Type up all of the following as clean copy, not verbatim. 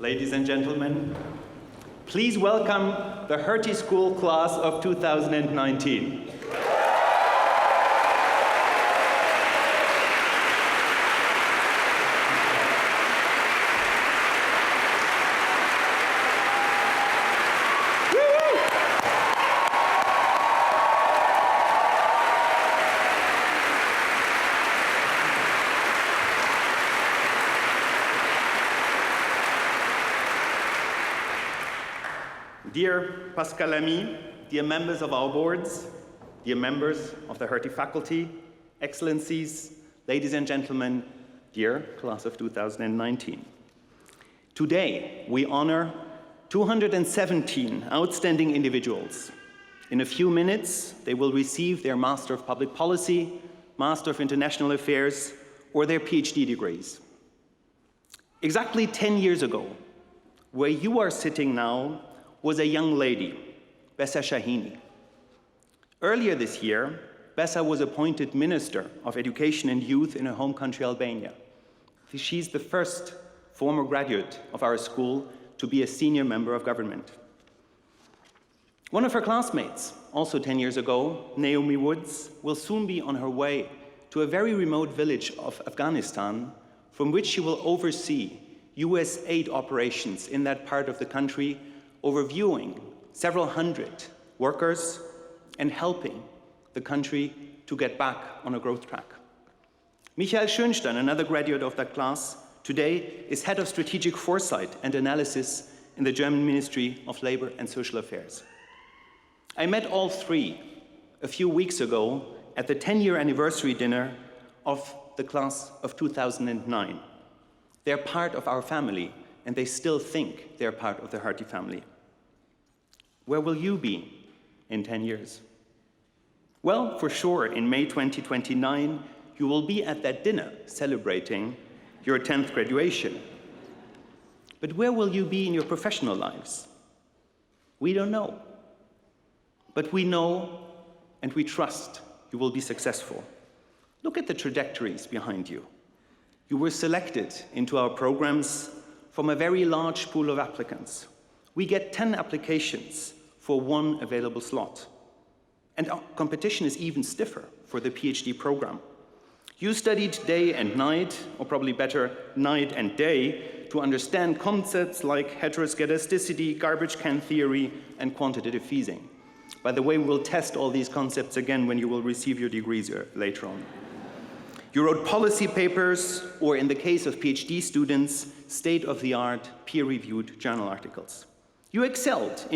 ladies and gentlemen, please welcome the Hertie School class of 2019. Dear Pascal Lamy, dear members of our boards, dear members of the Hertie faculty, excellencies, ladies and gentlemen, dear class of 2019. Today, we honor 217 outstanding individuals. In a few minutes, they will receive their Master of Public Policy, Master of International Affairs, or their PhD degrees. Exactly 10 years ago, where you are sitting now, was a young lady, Bessa Shahini. Earlier this year, Bessa was appointed Minister of Education and Youth in her home country, Albania. She's the first former graduate of our school to be a senior member of government. One of her classmates, also 10 years ago, Naomi Woods, will soon be on her way to a very remote village of Afghanistan, from which she will oversee US aid operations in that part of the country, overviewing several hundred workers and helping the country to get back on a growth track. Michael Schönstein, another graduate of that class, today is head of strategic foresight and analysis in the German Ministry of Labor and Social Affairs. I met all three a few weeks ago at the 10-year anniversary dinner of the class of 2009. They're part of our family, and they still think they're part of the Hertie family. Where will you be in 10 years? Well, for sure, in May 2029, you will be at that dinner celebrating your 10th graduation. But where will you be in your professional lives? We don't know. But we know and we trust you will be successful. Look at the trajectories behind you. You were selected into our programs from a very large pool of applicants. We get 10 applications for one available slot. And our competition is even stiffer for the PhD program. You studied day and night, or probably better, night and day, to understand concepts like heteroscedasticity, garbage can theory, and quantitative phasing. By the way, we will test all these concepts again when you will receive your degrees later on. You wrote policy papers, or in the case of PhD students, state-of-the-art, peer-reviewed journal articles. You excelled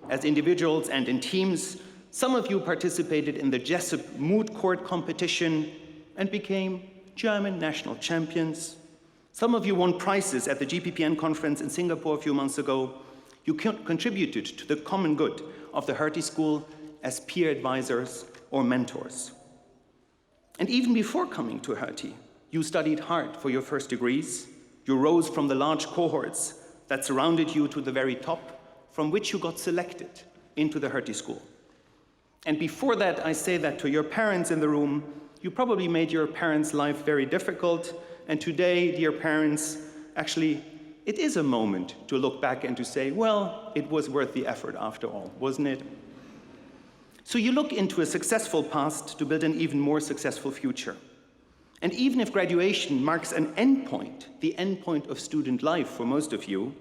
as individuals and in teams. Some of you participated in the Jessup Moot Court competition and became German national champions. Some of you won prizes at the GPPN conference in Singapore a few months ago. You contributed to the common good of the Hertie School as peer advisors or mentors. And even before coming to Hertie, you studied hard for your first degrees. You rose from the large cohorts that surrounded you to the very top, from which you got selected into the Hertie School. And before that, I say that to your parents in the room, you probably made your parents' life very difficult. And today, dear parents, actually, it is a moment to look back and to say, well, it was worth the effort after all, wasn't it? So you look into a successful past to build an even more successful future. And even if graduation marks an endpoint, the endpoint of student life for most of you,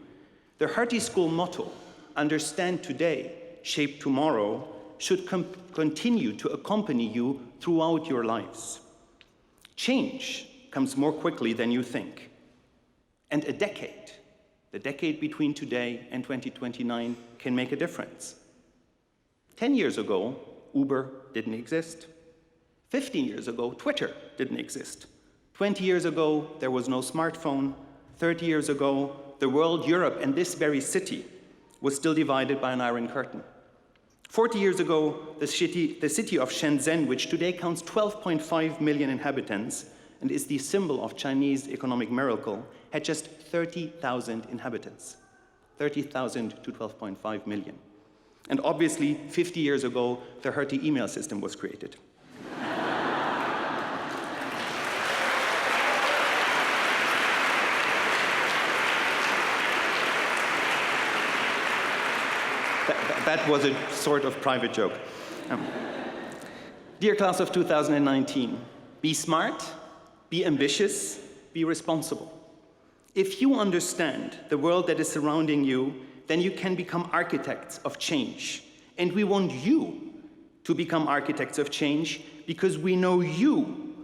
the Hertie School motto, understand today, shape tomorrow, should continue to accompany you throughout your lives. Change comes more quickly than you think. And a decade, the decade between today and 2029, can make a difference. 10 years ago, Uber didn't exist. 15 years ago, Twitter didn't exist. 20 years ago, there was no smartphone. 30 years ago, the world, Europe, and this very city was still divided by an Iron Curtain. 40 years ago, the city of Shenzhen, which today counts 12.5 million inhabitants and is the symbol of Chinese economic miracle, had just 30,000 inhabitants. 30,000 to 12.5 million. And obviously, 50 years ago, the Hertie email system was created. That was a sort of private joke. Dear class of 2019, be smart, be ambitious, be responsible. If you understand the world that is surrounding you, then you can become architects of change. And we want you to become architects of change because we know you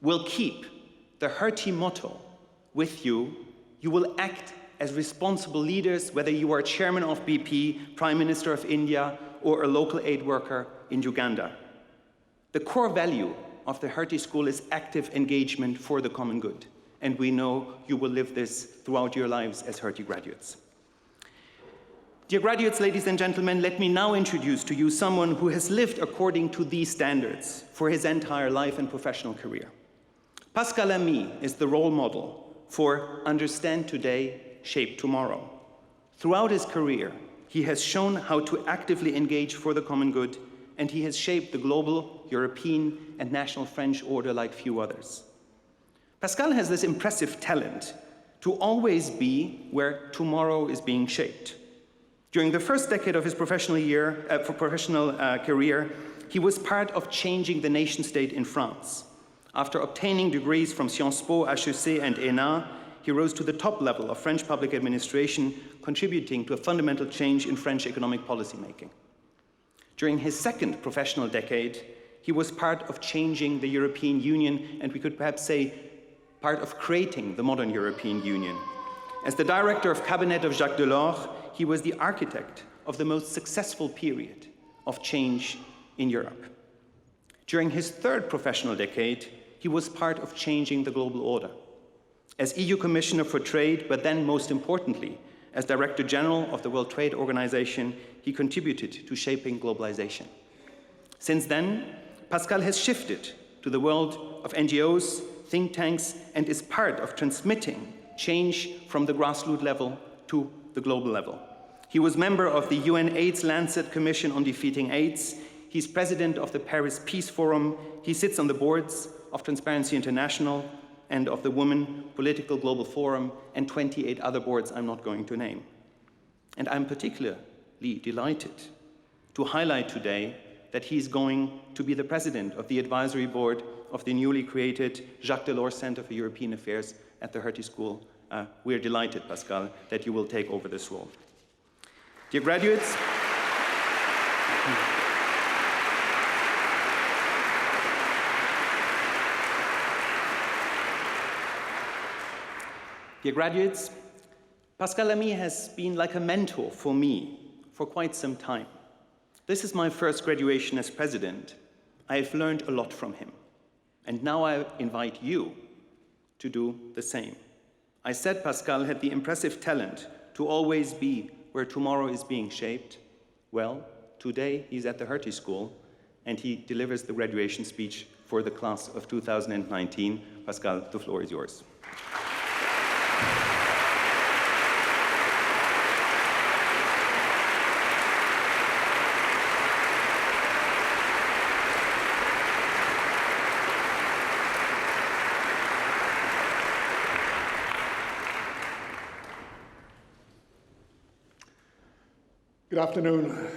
will keep the Hertie motto with you. You will act as responsible leaders, whether you are chairman of BP, prime minister of India, or a local aid worker in Uganda. The core value of the Hertie School is active engagement for the common good. And we know you will live this throughout your lives as Hertie graduates. Dear graduates, ladies and gentlemen, let me now introduce to you someone who has lived according to these standards for his entire life and professional career. Pascal Lamy is the role model for understand today, shape tomorrow. Throughout his career, he has shown how to actively engage for the common good, and he has shaped the global, European, and national French order like few others. Pascal has this impressive talent to always be where tomorrow is being shaped. During the first decade of his professional career, he was part of changing the nation-state in France. After obtaining degrees from Sciences Po, HEC, and ENA, he rose to the top level of French public administration, contributing to a fundamental change in French economic policymaking. During his second professional decade, he was part of changing the European Union, and we could perhaps say part of creating the modern European Union. As the director of cabinet of Jacques Delors, he was the architect of the most successful period of change in Europe. During his third professional decade, he was part of changing the global order. As EU Commissioner for Trade, but then most importantly, as Director General of the World Trade Organization, he contributed to shaping globalization. Since then, Pascal has shifted to the world of NGOs, think tanks, and is part of transmitting change from the grassroots level to the global level. He was member of the UN AIDS Lancet Commission on Defeating AIDS. He's president of the Paris Peace Forum. He sits on the boards of Transparency International and of the Women Political Global Forum and 28 other boards I'm not going to name. And I'm particularly delighted to highlight today that he's going to be the president of the advisory board of the newly created Jacques Delors Center for European Affairs at the Hertie School. We're delighted, Pascal, that you will take over this role. Dear graduates, Pascal Lamy has been like a mentor for me for quite some time. This is my first graduation as president. I have learned a lot from him. And now I invite you to do the same. I said Pascal had the impressive talent to always be where tomorrow is being shaped. Well, today he's at the Hertie School and he delivers the graduation speech for the class of 2019. Pascal, the floor is yours. Good afternoon,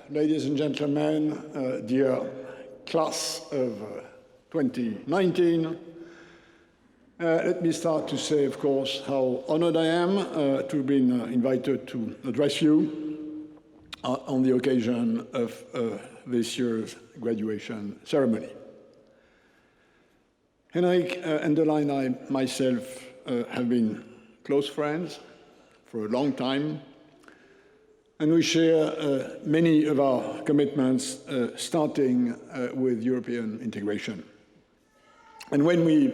ladies and gentlemen, dear class of 2019. Let me start to say, of course, how honored I am to have been invited to address you on the occasion of this year's graduation ceremony. Henrik, Enderlein, and I myself have been close friends for a long time. And we share many of our commitments, starting with European integration. And when we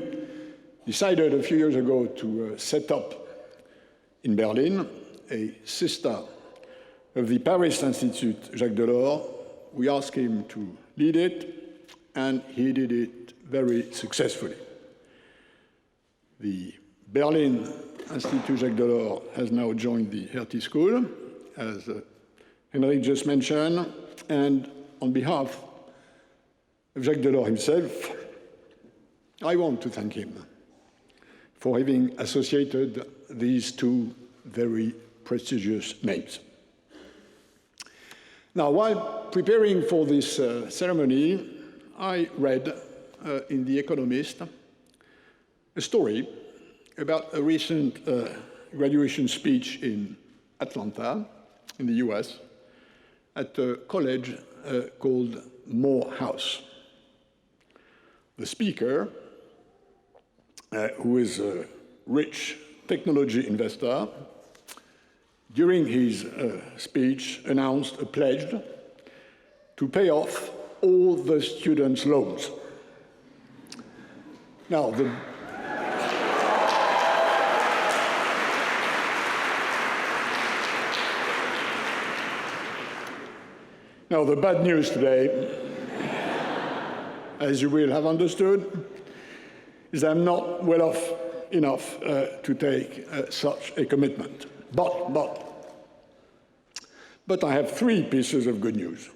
decided a few years ago to set up in Berlin a sister of the Paris Institute, Jacques Delors, we asked him to lead it, and he did it very successfully. The Berlin Institute Jacques Delors has now joined the Hertie School, as Henrik just mentioned, and on behalf of Jacques Delors himself, I want to thank him for having associated these two very prestigious names. Now, while preparing for this ceremony, I read in The Economist a story about a recent graduation speech in Atlanta, in the US, at a college called Morehouse. The speaker, who is a rich technology investor, during his speech announced a pledge to pay off all the students' loans. Now, the bad news today, as you will have understood, is I'm not well off enough to take such a commitment. But I have three pieces of good news.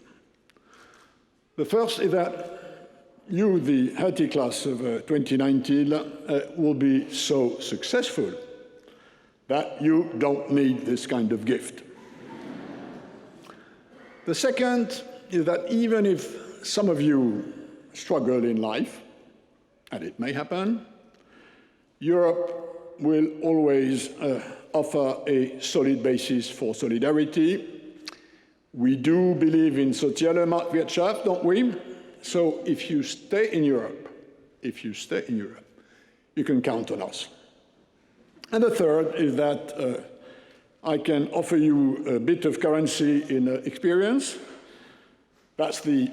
The first is that you, the Hertie class of 2019, will be so successful that you don't need this kind of gift. The second is that even if some of you struggle in life, and it may happen, Europe will always offer a solid basis for solidarity. We do believe in soziale Marktwirtschaft, don't we? So if you stay in Europe, you can count on us. And the third is that I can offer you a bit of currency in experience. That's the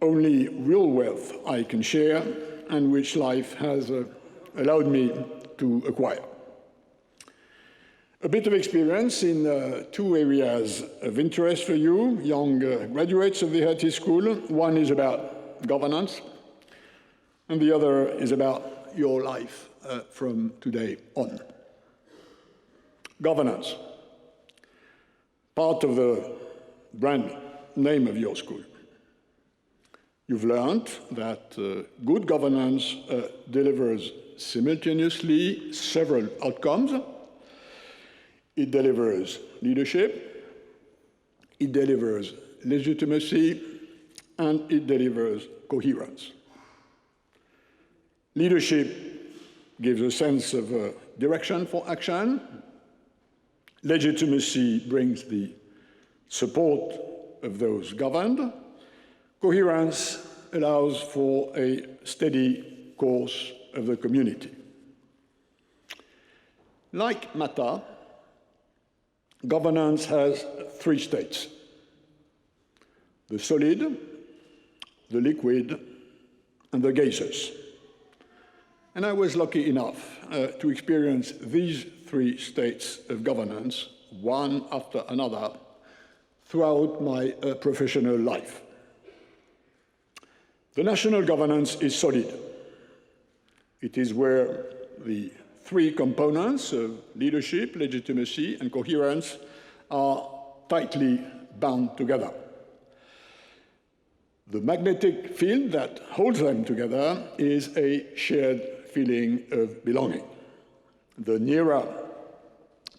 only real wealth I can share and which life has allowed me to acquire. A bit of experience in two areas of interest for you, young graduates of the Hertie School. One is about governance, and the other is about your life from today on. Governance, part of the brand name of your school. You've learned that good governance delivers simultaneously several outcomes. It delivers leadership, it delivers legitimacy, and it delivers coherence. Leadership gives a sense of direction for action. Legitimacy brings the support of those governed. Coherence allows for a steady course of the community. Like matter, governance has three states: the solid, the liquid, and the gaseous. And I was lucky enough to experience these three states of governance, one after another, throughout my professional life. The national governance is solid. It is where the three components of leadership, legitimacy, and coherence are tightly bound together. The magnetic field that holds them together is a shared feeling of belonging. The nearer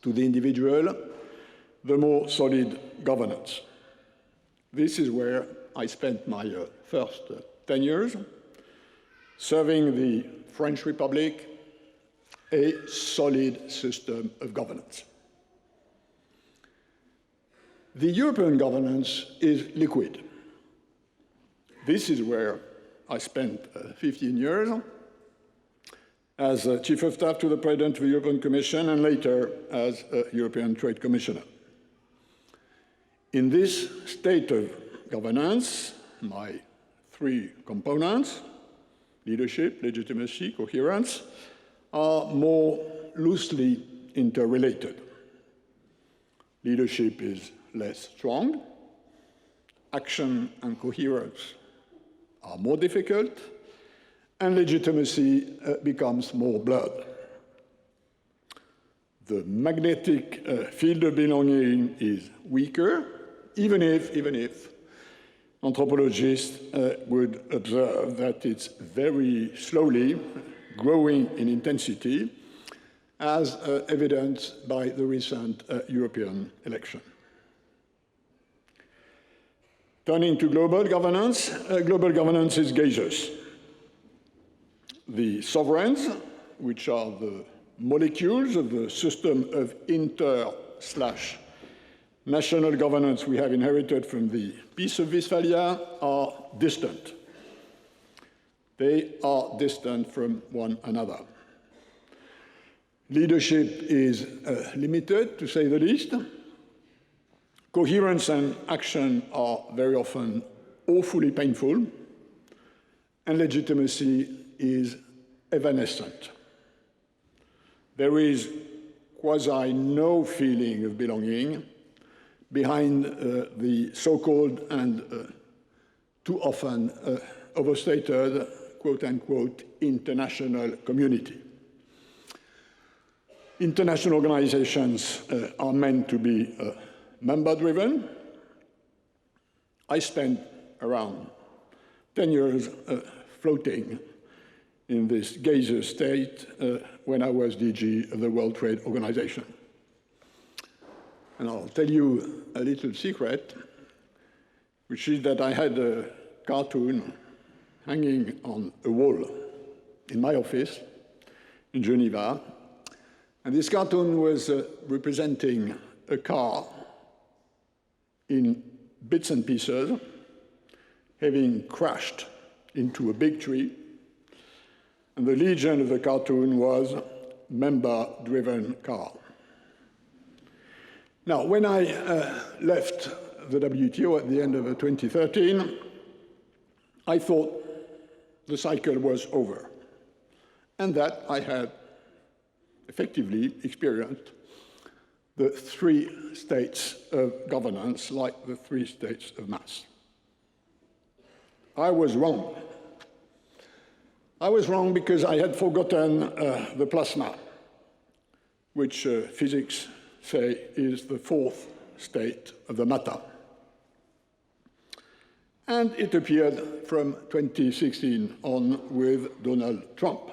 to the individual, the more solid governance. This is where I spent my first 10 years, serving the French Republic, a solid system of governance. The European governance is liquid. This is where I spent 15 years as Chief of Staff to the President of the European Commission and later as European Trade Commissioner. In this state of governance, my three components, leadership, legitimacy, coherence, are more loosely interrelated. Leadership is less strong, action and coherence are more difficult, and legitimacy becomes more blurred. The magnetic field of belonging is weaker, even if anthropologists would observe that it's very slowly growing in intensity, as evidenced by the recent European election. Turning to global governance is gaseous. The sovereigns, which are the molecules of the system of inter/national governance we have inherited from the Peace of Westphalia, are distant. They are distant from one another. Leadership is limited, to say the least. Coherence and action are very often awfully painful, and legitimacy is evanescent. There is quasi no feeling of belonging behind the so-called and too often overstated, quote-unquote, international community. International organizations are meant to be member-driven. I spent around 10 years floating in this gaseous state when I was DG of the World Trade Organization. And I'll tell you a little secret, which is that I had a cartoon hanging on a wall in my office in Geneva. And this cartoon was representing a car in bits and pieces, having crashed into a big tree. And the legend of the cartoon was member-driven car. Now, when I left the WTO at the end of 2013, I thought the cycle was over, and that I had effectively experienced the 3 states of governance like the 3 states of mass. I was wrong. I was wrong because I had forgotten the plasma, which physics say is the 4th state of the matter. And it appeared from 2016 on with Donald Trump.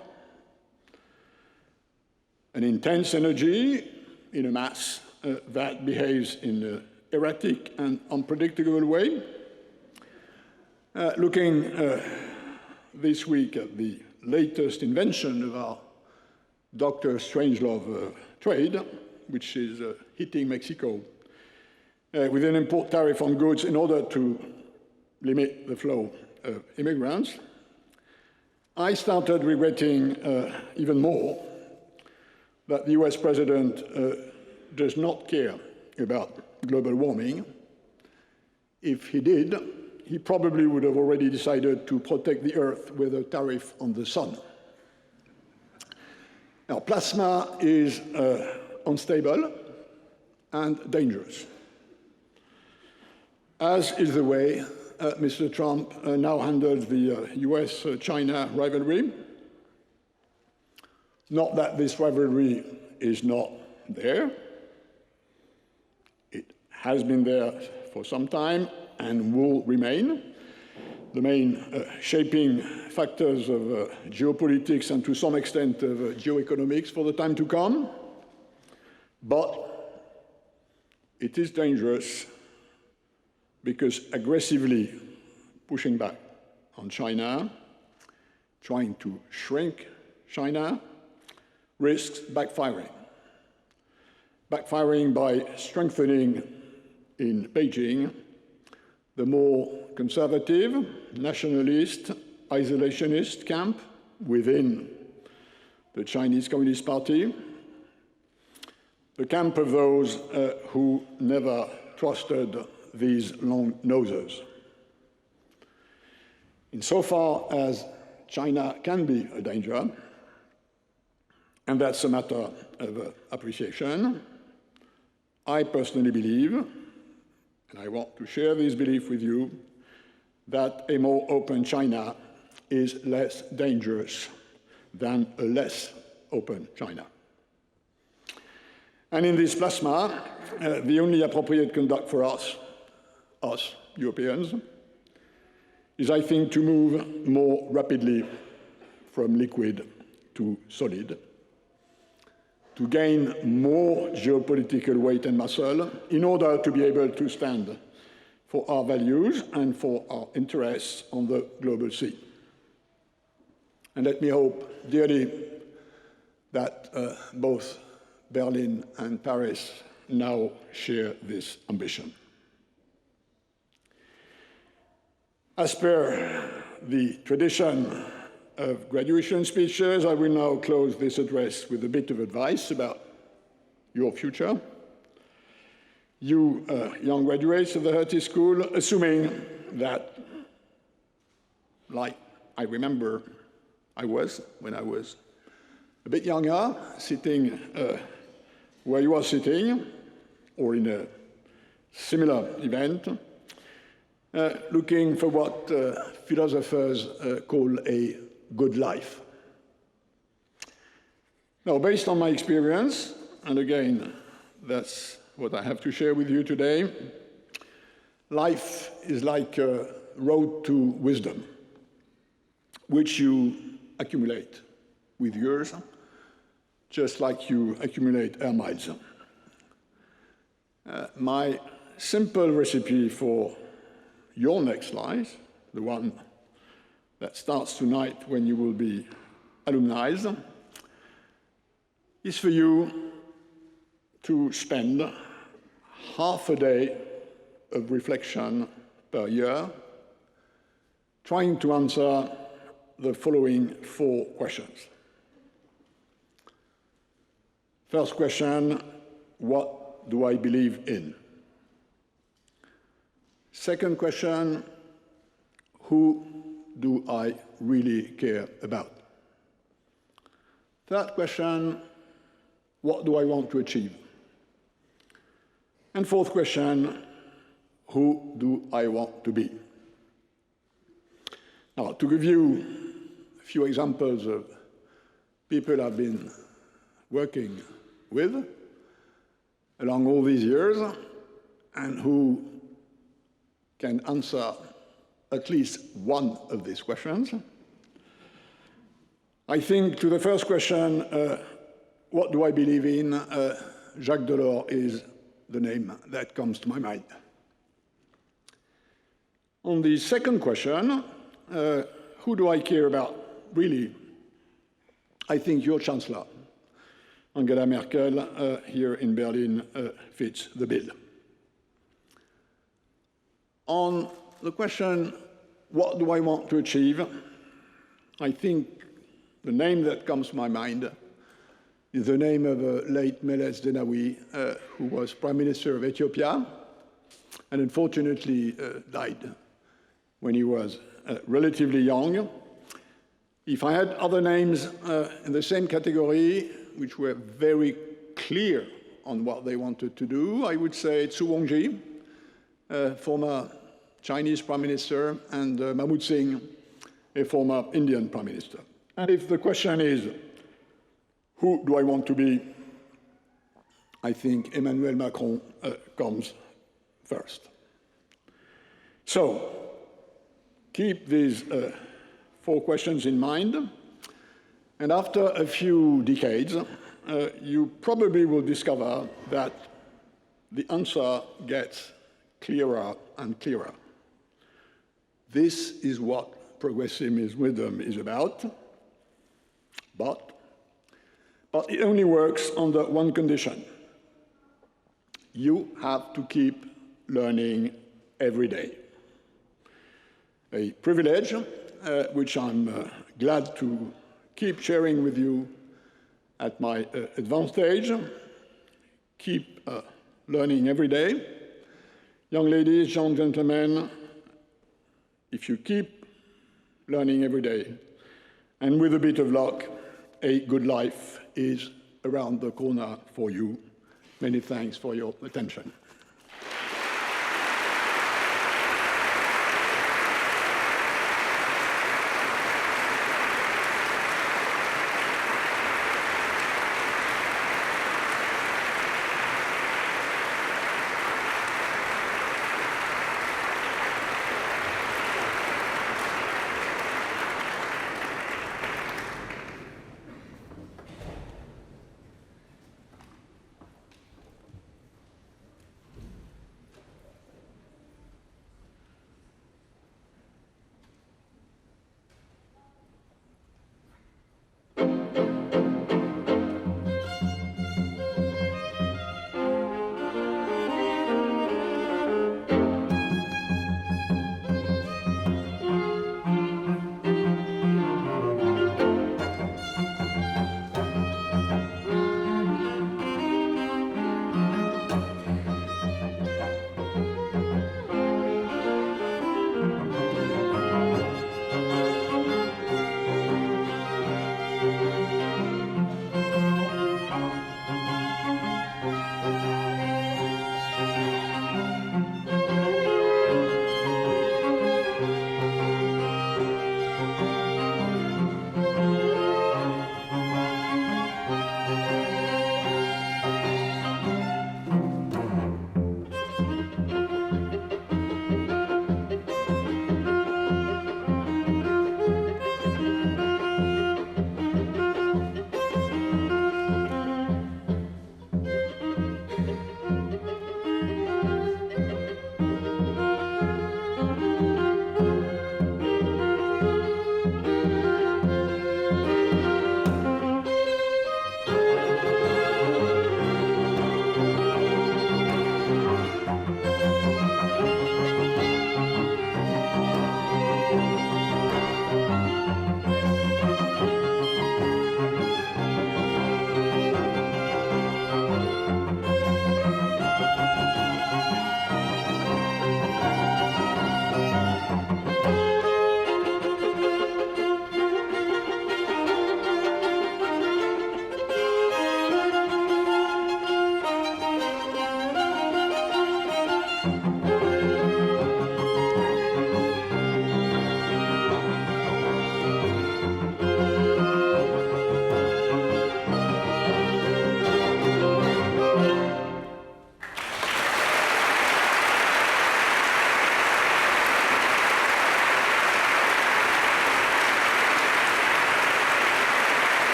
An intense energy in a mass that behaves in an erratic and unpredictable way. Looking this week at the latest invention of our Dr. Strangelove trade, which is hitting Mexico with an import tariff on goods in order to limit the flow of immigrants, I started regretting even more that the US president does not care about global warming. If he did, he probably would have already decided to protect the Earth with a tariff on the sun. Now, plasma is unstable and dangerous, as is the way Mr. Trump now handles the US-China rivalry. Not that this rivalry is not there. It has been there for some time and will remain. The main shaping factors of geopolitics and to some extent of geoeconomics for the time to come. But it is dangerous because aggressively pushing back on China, trying to shrink China, risks backfiring. Backfiring by strengthening in Beijing the more conservative, nationalist, isolationist camp within the Chinese Communist Party, the camp of those who never trusted these long noses. Insofar as China can be a danger, and that's a matter of appreciation, I personally believe, and I want to share this belief with you, that a more open China is less dangerous than a less open China. And in this plasma, the only appropriate conduct for us Europeans, is, I think, to move more rapidly from liquid to solid, to gain more geopolitical weight and muscle in order to be able to stand for our values and for our interests on the global scene. And let me hope dearly that both Berlin and Paris now share this ambition. As per the tradition of graduation speeches, I will now close this address with a bit of advice about your future. You young graduates of the Hertie School, assuming that, like I remember I was when I was a bit younger, sitting where you are sitting, or in a similar event, looking for what philosophers call a good life. Now, based on my experience, and again, that's what I have to share with you today, life is like a road to wisdom, which you accumulate with years, just like you accumulate air miles. My simple recipe for your next life, the one that starts tonight when you will be alumni, is for you to spend half a day of reflection per year trying to answer the following 4 questions. First question, what do I believe in? Second question, who do I really care about? Third question, what do I want to achieve? And fourth question, who do I want to be? Now, to give you a few examples of people I've been working with along all these years and who can answer at least one of these questions. I think to the first question, what do I believe in? Jacques Delors is the name that comes to my mind. On the second question, who do I care about? Really, I think your Chancellor, Angela Merkel, here in Berlin, fits the bill. On the question, what do I want to achieve? I think the name that comes to my mind is the name of late Meles Zenawi, who was Prime Minister of Ethiopia, and unfortunately died when he was relatively young. If I had other names in the same category, which were very clear on what they wanted to do, I would say Zhu Rongji, former Chinese Prime Minister, and Mahmood Singh, a former Indian Prime Minister. And if the question is, who do I want to be? I think Emmanuel Macron comes first. So, keep these 4 questions in mind, and after a few decades, you probably will discover that the answer gets clearer and clearer. This is what progressive wisdom is about, but it only works under one condition. You have to keep learning every day. A privilege which I'm glad to keep sharing with you at my advanced age. Keep learning every day. Young ladies, young gentlemen, if you keep learning every day, and with a bit of luck, a good life is around the corner for you. Many thanks for your attention.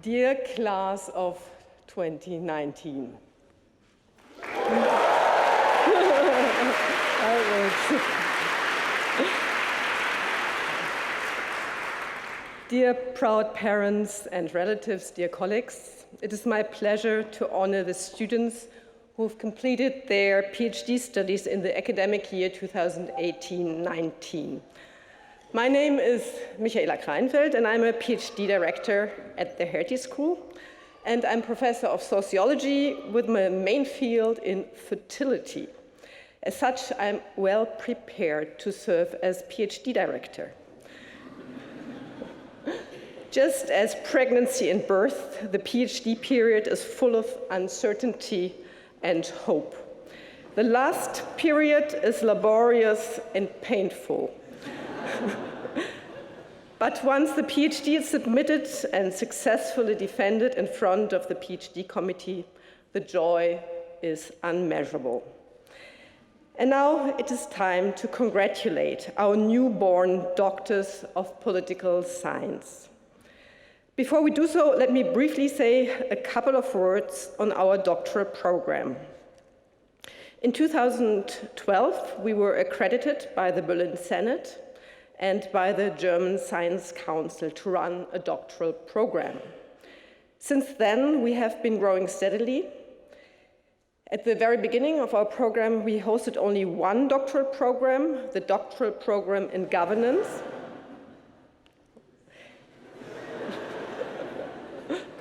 Dear class of 2019. Dear proud parents and relatives, dear colleagues, it is my pleasure to honor the students who have completed their PhD studies in the academic year 2018-19. My name is Michaela Kreinfeld, and I'm a PhD director at the Hertie School, and I'm professor of sociology with my main field in fertility. As such, I'm well prepared to serve as PhD director. Just as pregnancy and birth, the PhD period is full of uncertainty and hope. The last period is laborious and painful. But once the PhD is submitted and successfully defended in front of the PhD committee, the joy is unmeasurable. And now it is time to congratulate our newborn doctors of political science. Before we do so, let me briefly say a couple of words on our doctoral program. In 2012, we were accredited by the Berlin Senate and by the German Science Council to run a doctoral program. Since then, we have been growing steadily. At the very beginning of our program, we hosted only one doctoral program, the doctoral program in governance.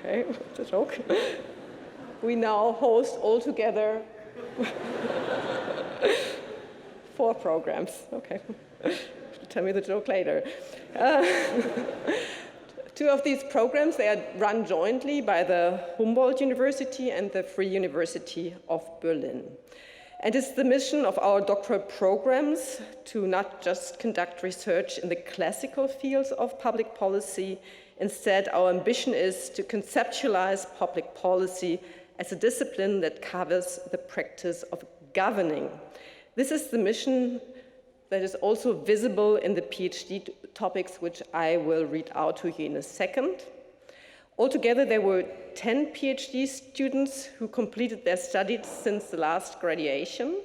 Okay, it's a joke. We now host altogether 4 programs. Okay. Tell me the joke later. 2 of these programs, they are run jointly by the Humboldt University and the Free University of Berlin. And it's the mission of our doctoral programs to not just conduct research in the classical fields of public policy. Instead, our ambition is to conceptualize public policy as a discipline that covers the practice of governing. This is the mission that is also visible in the PhD topics, which I will read out to you in a second. Altogether, there were 10 PhD students who completed their studies since the last graduation.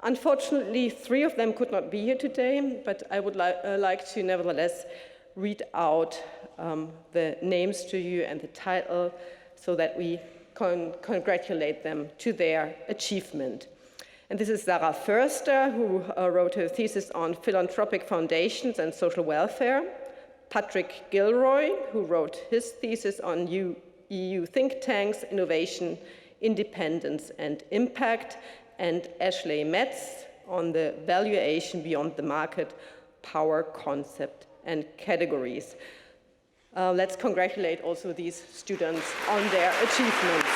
Unfortunately, 3 of them could not be here today, but I would like to nevertheless read out the names to you and the title so that we can congratulate them to their achievement. And this is Sarah Förster, who wrote her thesis on philanthropic foundations and social welfare. Patrick Gilroy, who wrote his thesis on EU think tanks, innovation, independence, and impact. And Ashley Metz on the valuation beyond the market, power, concept, and categories. Let's congratulate also these students on their achievements.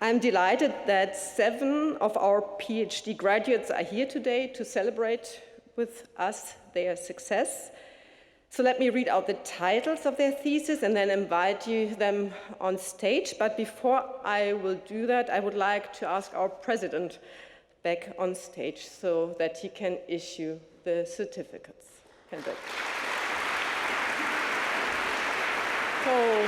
I'm delighted that 7 of our PhD graduates are here today to celebrate with us their success. So let me read out the titles of their thesis and then invite them on stage. But before I will do that, I would like to ask our president back on stage so that he can issue the certificates. Henrik. So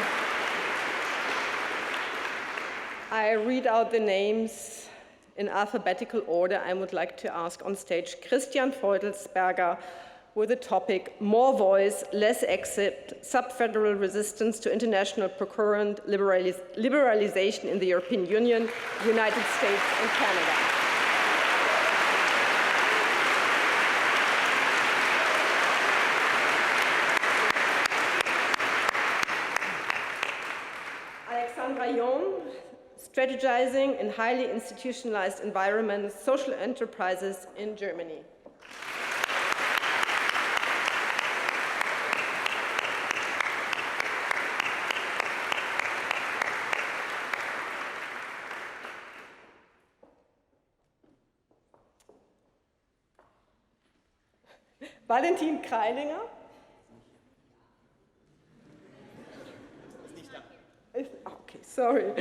I read out the names in alphabetical order. I would like to ask on stage Christian Feudelsberger with the topic More Voice, Less Exit, Subfederal Resistance to International Procurement, Liberalization in the European Union, United States, and Canada. Alexandra Young, Strategizing in Highly Institutionalized Environments, Social Enterprises in Germany. Valentin Kreilinger. Ist nicht da. Okay. Okay, sorry.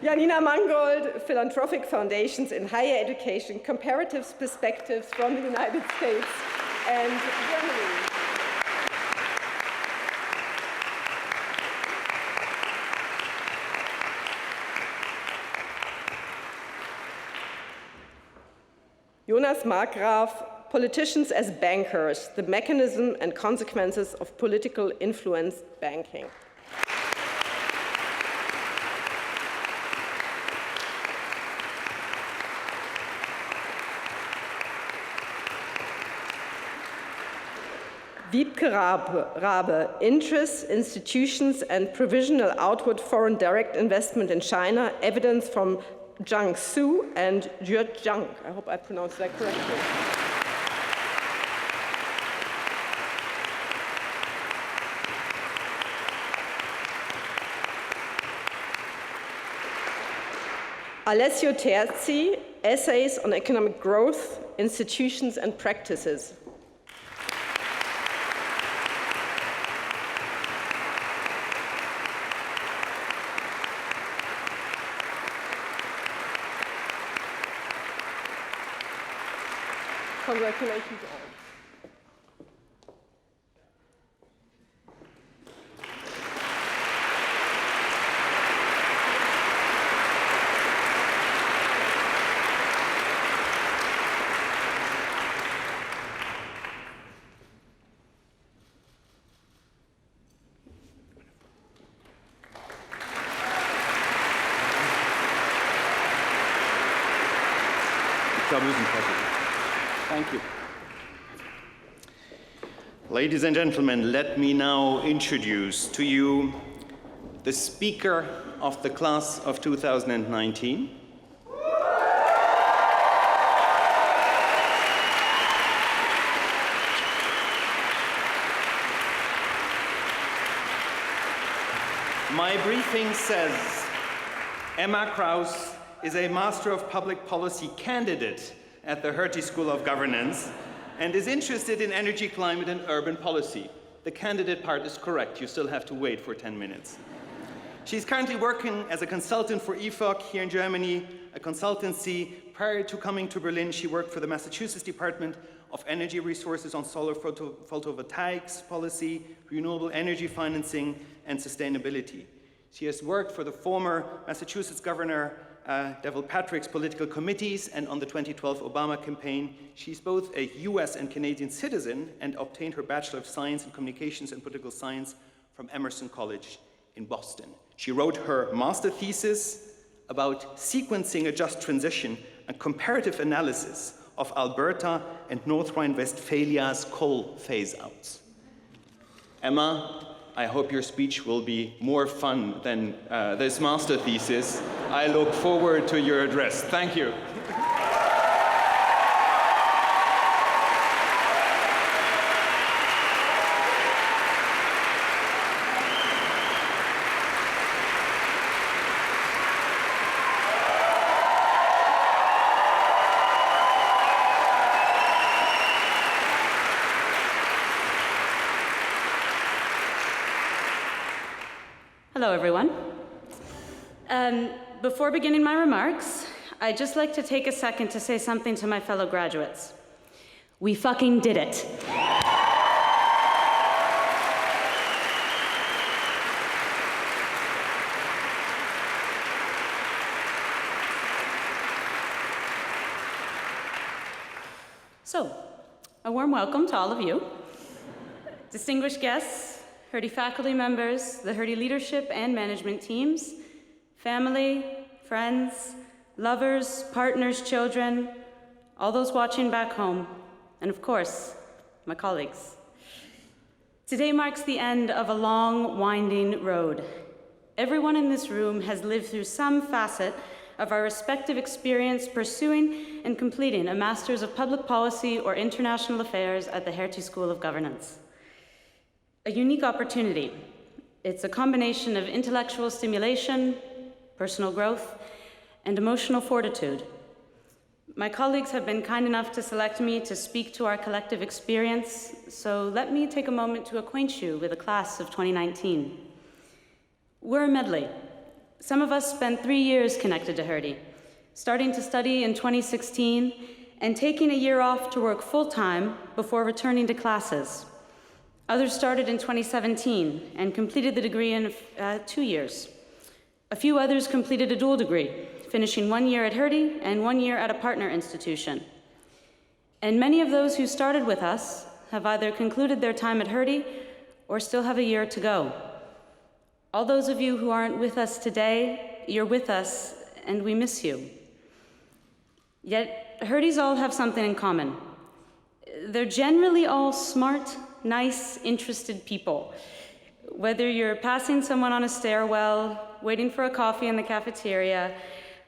Janina Mangold, Philanthropic Foundations in Higher Education, Comparative Perspectives from the United States and Germany. Jonas Markgraf, Politicians as Bankers, the Mechanism and Consequences of Political Influenced Banking. Wiebke Rabe, Interests, Institutions and Provisional Outward Foreign Direct Investment in China, Evidence from Zhang Su and Jue Zhang. I hope I pronounced that correctly. Alessio Terzi, Essays on Economic Growth, Institutions and Practices. Congratulations all. Thank you. Ladies and gentlemen, let me now introduce to you the speaker of the class of 2019. My briefing says Emma Kraus is a Master of Public Policy candidate at the Hertie School of Governance and is interested in energy, climate, and urban policy. The candidate part is correct. You still have to wait for 10 minutes. She's currently working as a consultant for EFOC here in Germany, a consultancy. Prior to coming to Berlin, she worked for the Massachusetts Department of Energy Resources on solar photovoltaics policy, renewable energy financing, and sustainability. She has worked for the former Massachusetts Governor Devil Patrick's political committees, and on the 2012 Obama campaign. She's both a US and Canadian citizen and obtained her Bachelor of Science in Communications and Political Science from Emerson College in Boston. She wrote her master thesis about sequencing a just transition and comparative analysis of Alberta and North Rhine-Westphalia's coal phase-outs. Emma, I hope your speech will be more fun than this master thesis. I look forward to your address. Thank you. Hello, everyone. Before beginning my remarks, I'd just like to take a second to say something to my fellow graduates. We fucking did it. So, a warm welcome to all of you, distinguished guests, Hertie faculty members, the Hertie leadership and management teams, family, friends, lovers, partners, children, all those watching back home, and of course, my colleagues. Today marks the end of a long, winding road. Everyone in this room has lived through some facet of our respective experience pursuing and completing a Master's of Public Policy or International Affairs at the Hertie School of Governance. A unique opportunity. It's a combination of intellectual stimulation, personal growth, and emotional fortitude. My colleagues have been kind enough to select me to speak to our collective experience, so let me take a moment to acquaint you with the class of 2019. We're a medley. Some of us spent 3 years connected to Hertie, starting to study in 2016 and taking a year off to work full-time before returning to classes. Others started in 2017 and completed the degree in 2 years. A few others completed a dual degree, finishing 1 year at Hertie and 1 year at a partner institution. And many of those who started with us have either concluded their time at Hertie or still have a year to go. All those of you who aren't with us today, you're with us and we miss you. Yet Herties all have something in common. They're generally all smart, nice, interested people. Whether you're passing someone on a stairwell, waiting for a coffee in the cafeteria,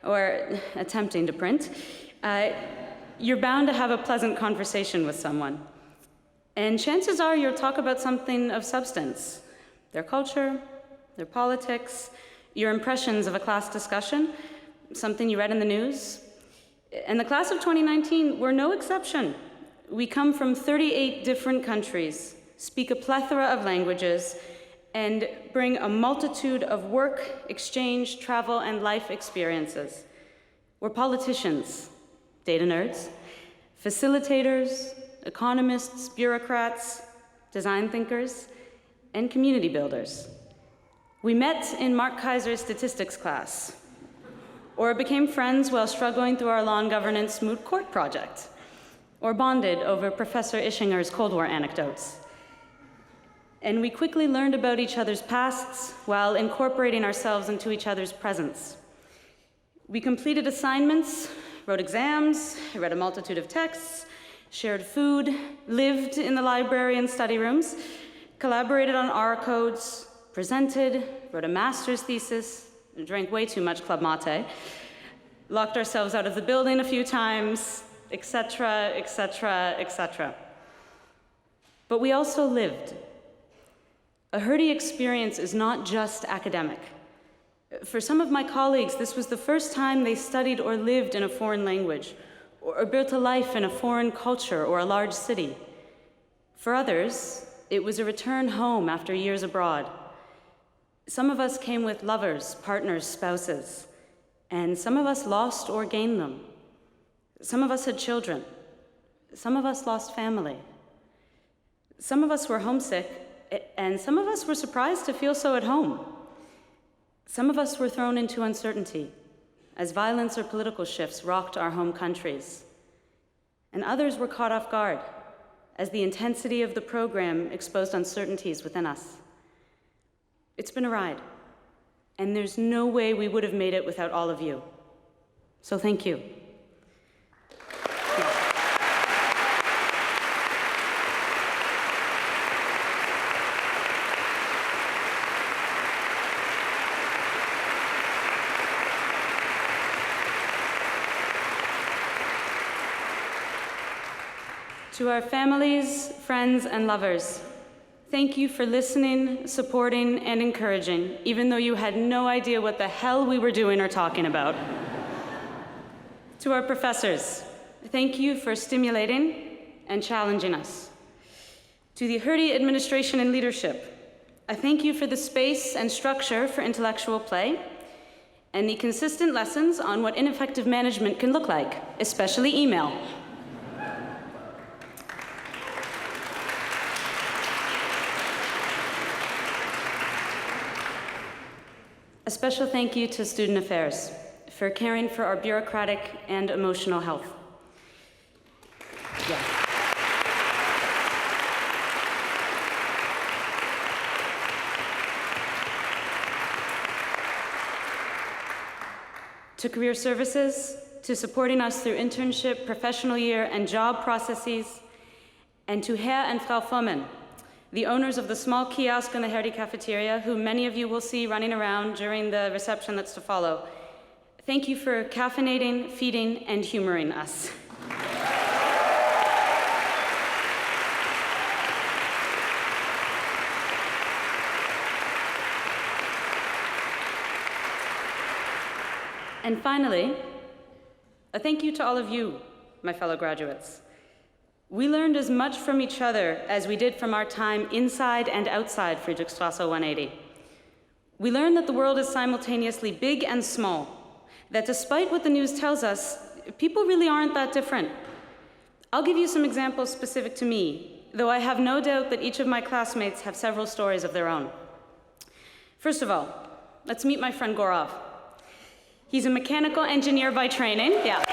or attempting to print, you're bound to have a pleasant conversation with someone. And chances are you'll talk about something of substance, their culture, their politics, your impressions of a class discussion, something you read in the news. And the class of 2019 were no exception. We come from 38 different countries, speak a plethora of languages, and bring a multitude of work, exchange, travel, and life experiences. We're politicians, data nerds, facilitators, economists, bureaucrats, design thinkers, and community builders. We met in Mark Kaiser's statistics class, or became friends while struggling through our law and governance moot court project, or bonded over Professor Ishinger's Cold War anecdotes. And we quickly learned about each other's pasts while incorporating ourselves into each other's presents. We completed assignments, wrote exams, read a multitude of texts, shared food, lived in the library and study rooms, collaborated on R codes, presented, wrote a master's thesis, drank way too much club mate, locked ourselves out of the building a few times, etc., etc., etc. But we also lived. A Hertie experience is not just academic. For some of my colleagues, this was the first time they studied or lived in a foreign language, or built a life in a foreign culture or a large city. For others, it was a return home after years abroad. Some of us came with lovers, partners, spouses, and some of us lost or gained them. Some of us had children. Some of us lost family. Some of us were homesick, and some of us were surprised to feel so at home. Some of us were thrown into uncertainty as violence or political shifts rocked our home countries. And others were caught off guard as the intensity of the program exposed uncertainties within us. It's been a ride, and there's no way we would have made it without all of you. So thank you. To our families, friends, and lovers, thank you for listening, supporting, and encouraging, even though you had no idea what the hell we were doing or talking about. To our professors, thank you for stimulating and challenging us. To the Hertie administration and leadership, I thank you for the space and structure for intellectual play and the consistent lessons on what ineffective management can look like, especially email. A special thank you to Student Affairs for caring for our bureaucratic and emotional health. Yeah. To Career Services, to supporting us through internship, professional year, and job processes, and to Herr and Frau Fommen, the owners of the small kiosk in the Hertie cafeteria, who many of you will see running around during the reception that's to follow. Thank you for caffeinating, feeding, and humoring us. And finally, a thank you to all of you, my fellow graduates. We learned as much from each other as we did from our time inside and outside Friedrichstrasse 180. We learn that the world is simultaneously big and small, that despite what the news tells us, people really aren't that different. I'll give you some examples specific to me, though I have no doubt that each of my classmates have several stories of their own. First of all, let's meet my friend Gaurav. He's a mechanical engineer by training. Yeah.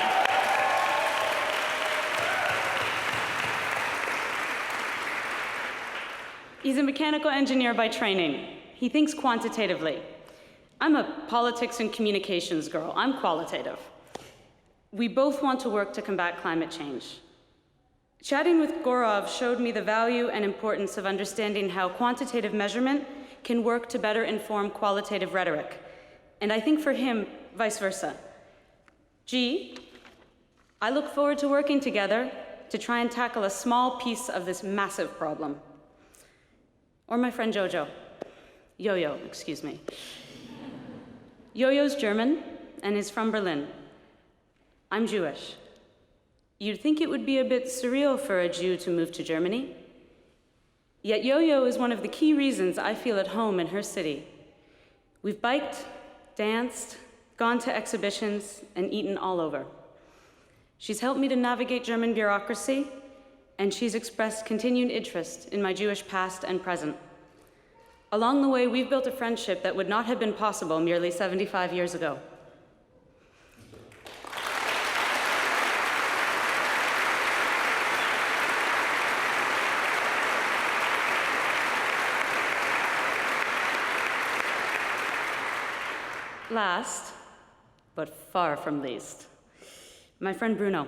He's a mechanical engineer by training. He thinks quantitatively. I'm a politics and communications girl. I'm qualitative. We both want to work to combat climate change. Chatting with Gaurav showed me the value and importance of understanding how quantitative measurement can work to better inform qualitative rhetoric. And I think for him, vice versa. G, I look forward to working together to try and tackle a small piece of this massive problem. Or my friend Jojo. Yo-Yo, excuse me. Yo-Yo's German and is from Berlin. I'm Jewish. You'd think it would be a bit surreal for a Jew to move to Germany. Yet Yo-Yo is one of the key reasons I feel at home in her city. We've biked, danced, gone to exhibitions, and eaten all over. She's helped me to navigate German bureaucracy, and she's expressed continued interest in my Jewish past and present. Along the way, we've built a friendship that would not have been possible merely 75 years ago. Last, but far from least, my friend Bruno.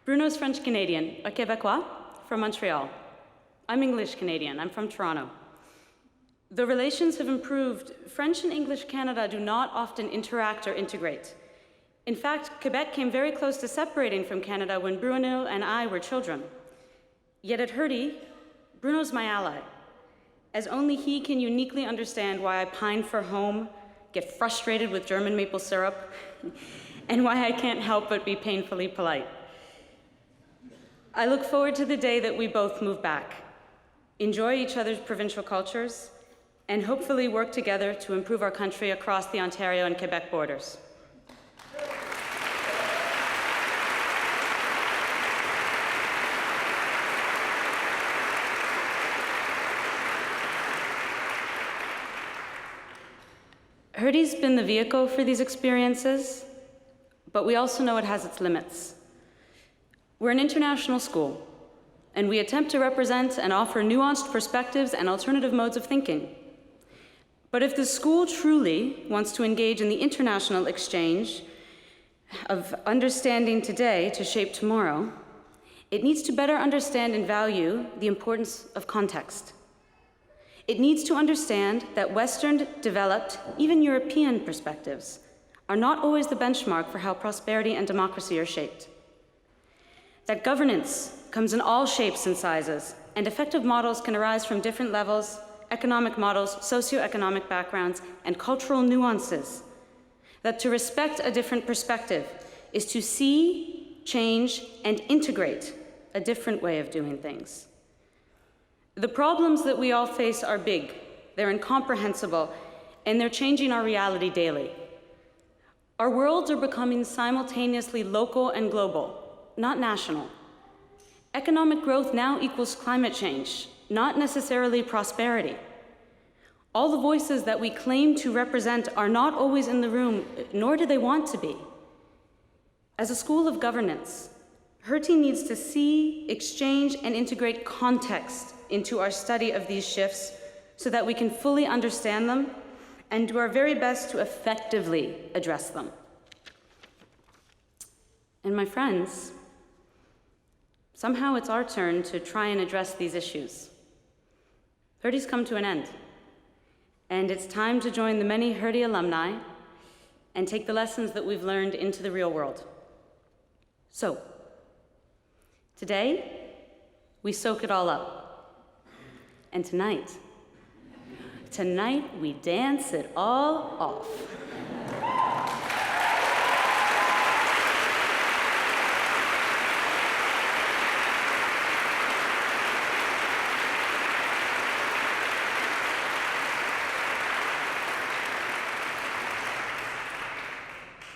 Bruno's French-Canadian, a Québécois from Montreal. I'm English-Canadian, I'm from Toronto. Though relations have improved, French and English Canada do not often interact or integrate. In fact, Quebec came very close to separating from Canada when Bruno and I were children. Yet at Hertie, Bruno's my ally, as only he can uniquely understand why I pine for home, get frustrated with German maple syrup, and why I can't help but be painfully polite. I look forward to the day that we both move back, enjoy each other's provincial cultures, and hopefully work together to improve our country across the Ontario and Quebec borders. Hertie's been the vehicle for these experiences, but we also know it has its limits. We're an international school, and we attempt to represent and offer nuanced perspectives and alternative modes of thinking. But if the school truly wants to engage in the international exchange of understanding today to shape tomorrow, it needs to better understand and value the importance of context. It needs to understand that Western, developed, even European perspectives are not always the benchmark for how prosperity and democracy are shaped. That governance comes in all shapes and sizes, and effective models can arise from different levels, economic models, socioeconomic backgrounds, and cultural nuances. That to respect a different perspective is to see, change, and integrate a different way of doing things. The problems that we all face are big, they're incomprehensible, and they're changing our reality daily. Our worlds are becoming simultaneously local and global, not national. Economic growth now equals climate change, not necessarily prosperity. All the voices that we claim to represent are not always in the room, nor do they want to be. As a school of governance, Hertie needs to see, exchange, and integrate context into our study of these shifts so that we can fully understand them and do our very best to effectively address them. And my friends, somehow it's our turn to try and address these issues. Hertie's come to an end, and it's time to join the many Hertie alumni and take the lessons that we've learned into the real world. So, today, we soak it all up. And tonight we dance it all off.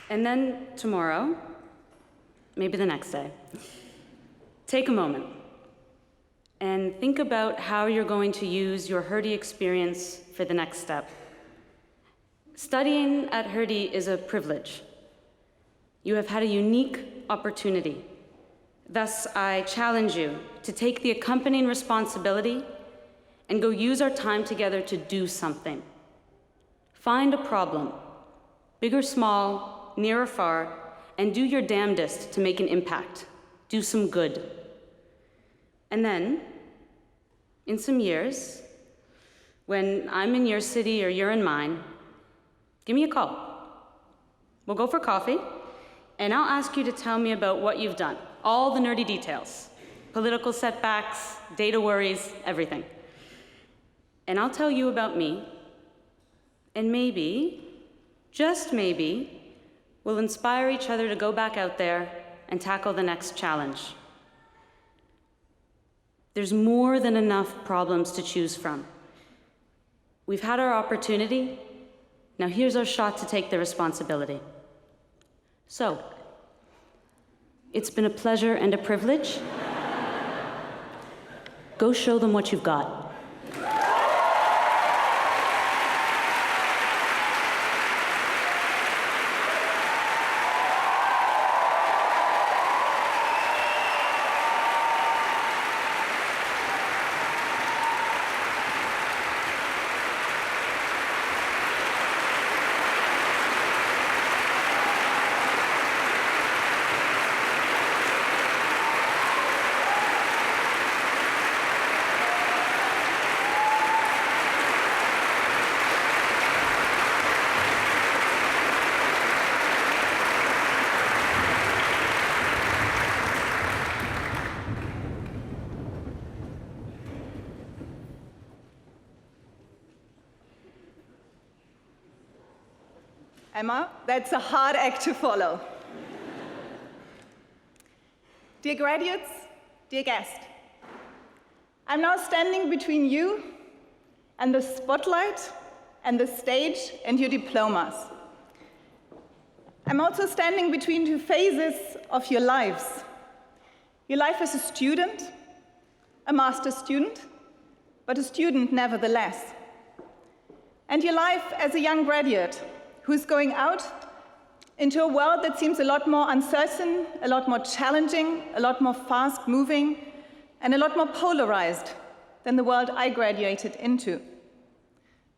And then tomorrow, maybe the next day, take a moment and think about how you're going to use your Hertie experience for the next step. Studying at Hertie is a privilege. You have had a unique opportunity. Thus, I challenge you to take the accompanying responsibility and go use our time together to do something. Find a problem, big or small, near or far, and do your damnedest to make an impact. Do some good. And then, in some years, when I'm in your city or you're in mine, give me a call. We'll go for coffee, and I'll ask you to tell me about what you've done. All the nerdy details. Political setbacks, data worries, everything. And I'll tell you about me, and maybe, just maybe, we'll inspire each other to go back out there and tackle the next challenge. There's more than enough problems to choose from. We've had our opportunity. Now here's our shot to take the responsibility. So, it's been a pleasure and a privilege. Go show them what you've got. Emma, that's a hard act to follow. Dear graduates, dear guests, I'm now standing between you and the spotlight and the stage and your diplomas. I'm also standing between two phases of your lives. Your life as a student, a master's student, but a student nevertheless. And your life as a young graduate who's going out into a world that seems a lot more uncertain, a lot more challenging, a lot more fast-moving, and a lot more polarized than the world I graduated into.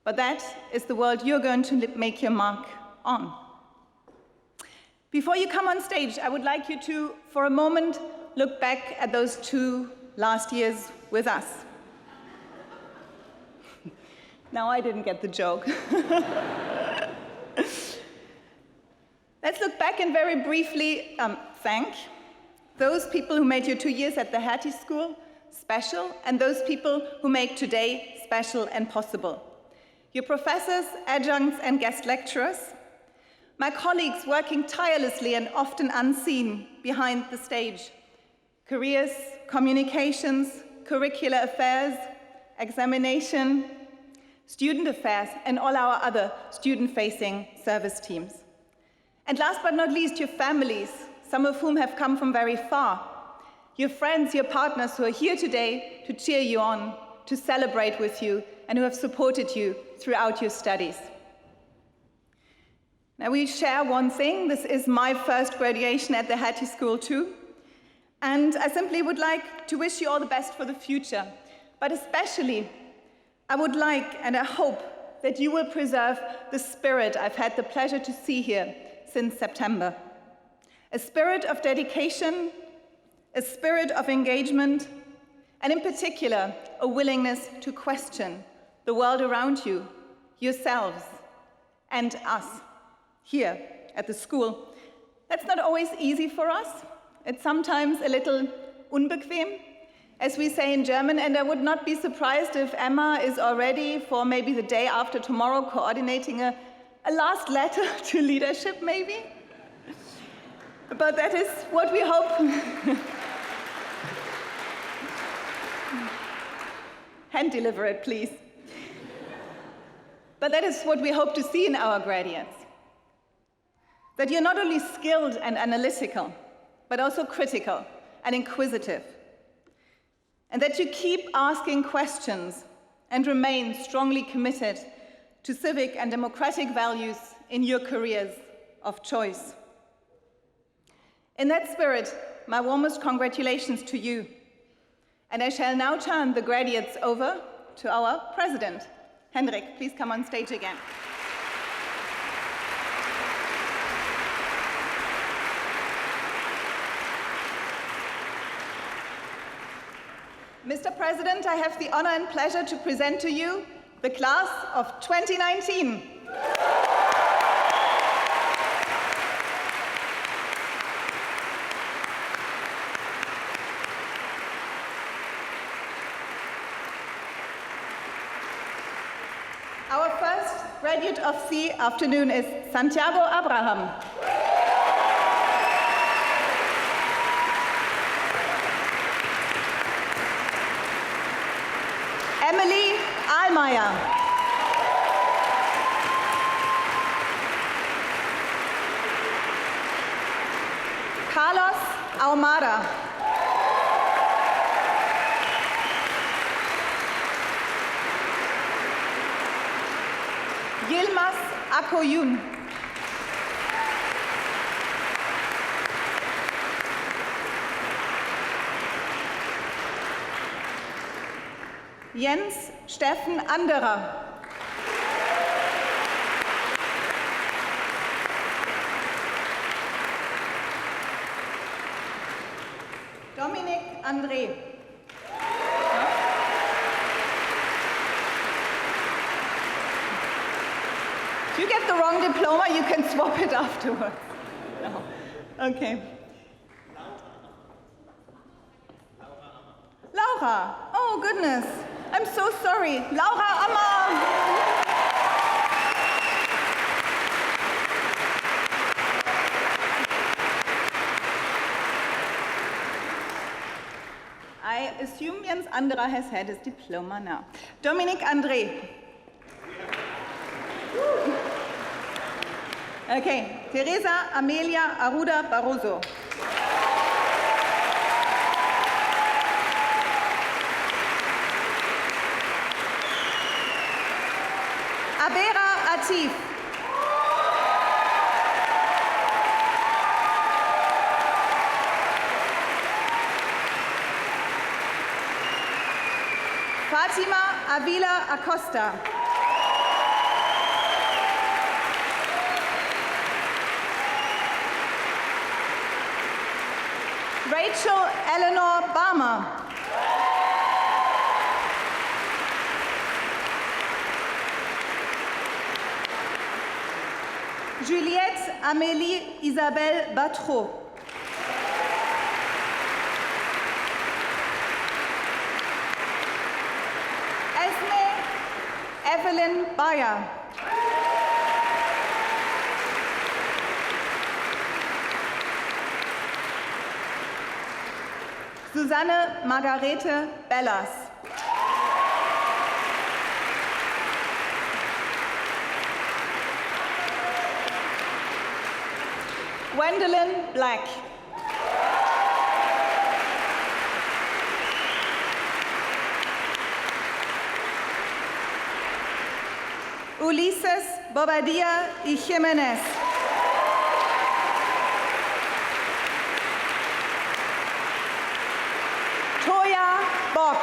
But that is the world you're going to make your mark on. Before you come on stage, I would like you to, for a moment, look back at those 2 last years with us. Now I didn't get the joke. Let's look back and very briefly thank those people who made your 2 years at the Hertie School special, and those people who make today special and possible. Your professors, adjuncts, and guest lecturers, my colleagues working tirelessly and often unseen behind the stage, careers, communications, curricular affairs, examination, student affairs, and all our other student-facing service teams. And last but not least, your families, some of whom have come from very far, your friends, your partners who are here today to cheer you on, to celebrate with you, and who have supported you throughout your studies. Now we share one thing. This is my first graduation at the Hertie School too. And I simply would like to wish you all the best for the future. But especially, I would like and I hope that you will preserve the spirit I've had the pleasure to see here since September. A spirit of dedication, a spirit of engagement, and in particular, a willingness to question the world around you, yourselves, and us here at the school. That's not always easy for us. It's sometimes a little unbequem, as we say in German, and I would not be surprised if Emma is already, for maybe the day after tomorrow, coordinating a last letter to leadership, maybe. But that is what we hope. Hand deliver it, please. But that is what we hope to see in our graduates. that you're not only skilled and analytical, but also critical and inquisitive, and that you keep asking questions and remain strongly committed to civic and democratic values in your careers of choice. In that spirit, my warmest congratulations to you. And I shall now turn the graduates over to our president. Henrik, please come on stage again. Mr. President, I have the honor and pleasure to present to you the class of 2019. Our first graduate of the afternoon is Santiago Abraham. Emily Ahlmeier. Carlos Ahumada. Yilmaz Akoyun. Jens Steffen Anderer. Dominik André. If you get the wrong diploma, you can swap it afterwards. No. Okay. Laura. Oh, goodness. I'm so sorry. Laura Ammer. I assume Jens Anderer has had his diploma now. Dominik André. Okay, Teresa Amelia Arruda Barroso. Abera Atif. Fatima Avila Acosta. Rachel Eleanor Barmer. Juliette Amélie Isabelle Batreau. Esme Evelyn Bayer. Susanne Margarete Bellas. Gwendolyn Black. Ulises Bobadilla y Jiménez. Toya Bock.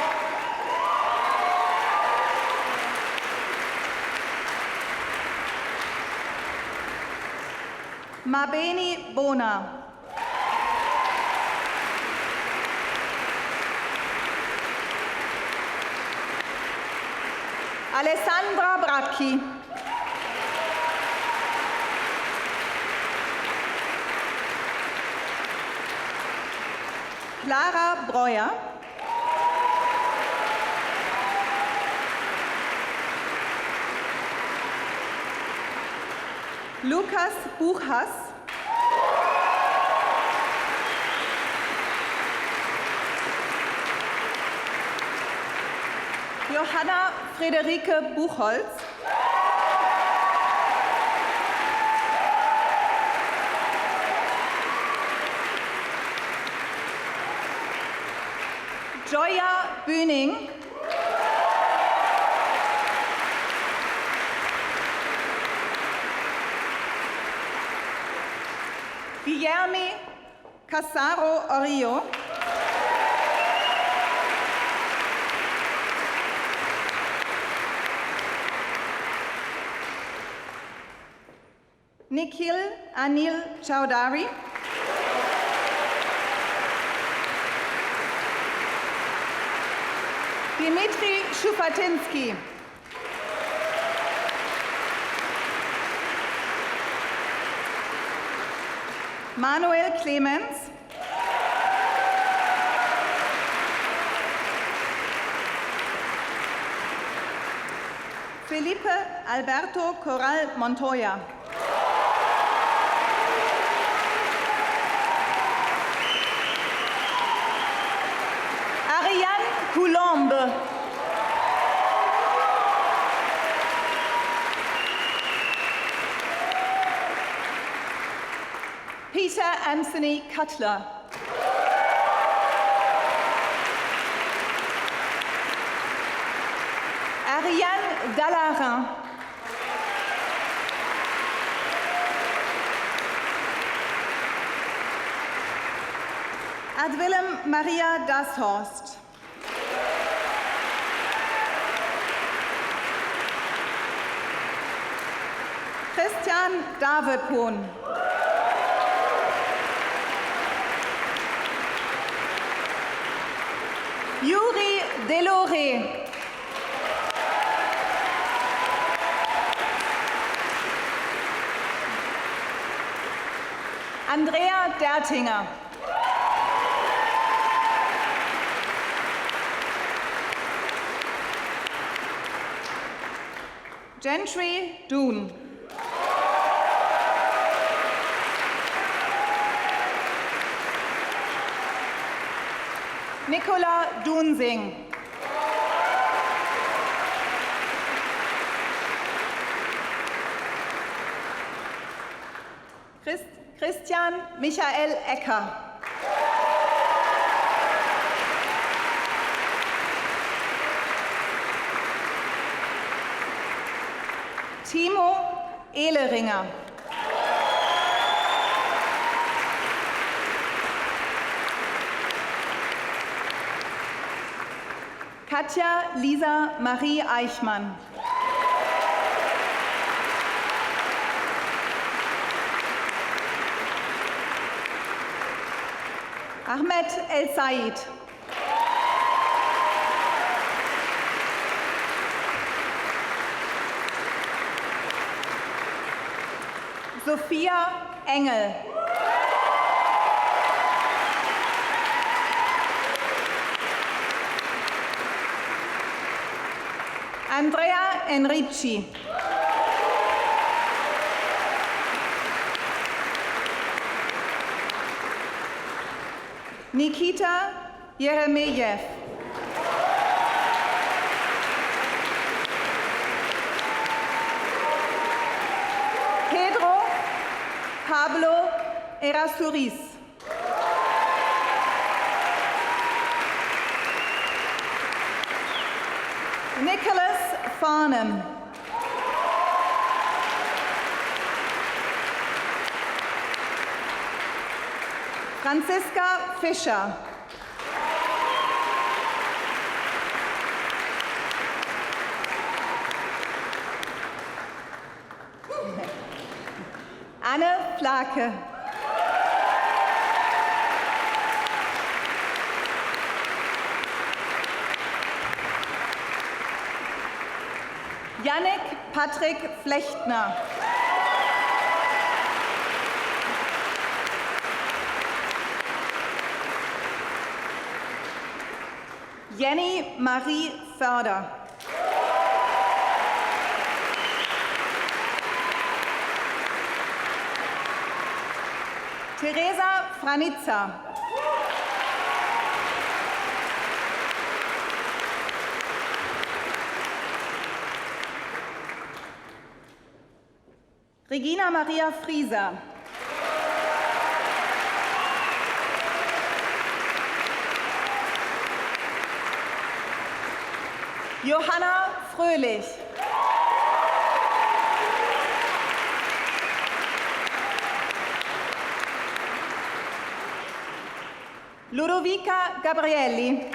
Mabeni Bona. Alessandra Bracchi. Clara Breuer. Lukas Buchhass. Johanna Friederike Buchholz. Joya Bühning, Guilherme Casaro Orio, Nikhil Anil Chowdhury, Dimitri Shufatinsky, Manuel Clemens, Felipe Alberto Corral Montoya, Ariane Coulombe, Peter Anthony Cutler, Ariane Dallarin, Ad-Willem Maria Dashorst, Christian Davepon, Yuri Deloré, Andrea Dertinger, Gentry Doon, Nicola Dunsing, Christian Michael Ecker, Timo Ehleringer, Katja Lisa Marie Eichmann, Ahmed El Said, Sophia Engel, Andrea Enrici, Nikita Yeremeyev, Pedro Pablo Erasuriz, Nicholas Farnham, Franziska Fischer, Anne Flake, Jannik Patrick Flechtner, Jenny Marie Förder, Teresa Franitza, Regina Maria Frieser, Johanna Fröhlich. Ludovica Gabrielli.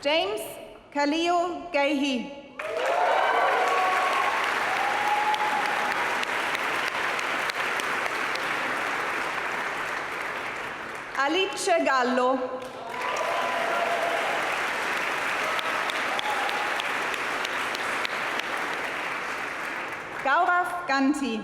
James Kaleo Gaihi. Alice Gallo. Gaurav Ganti.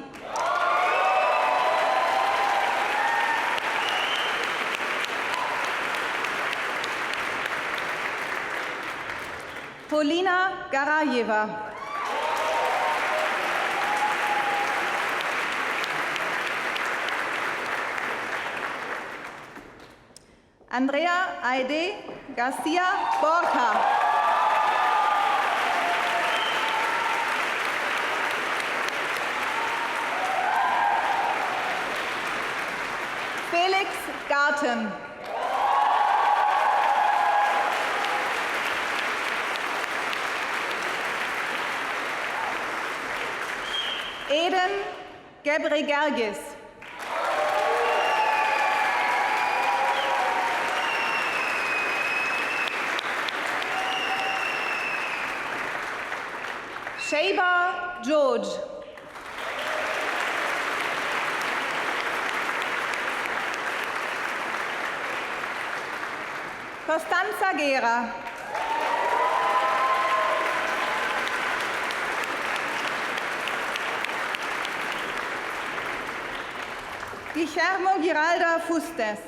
Polina Garajeva. Andrea Aide Garcia Borja. Felix Garten. Eden Gebregergis. Sheba George. Costanza Gera. Guillermo Giralda Fustes.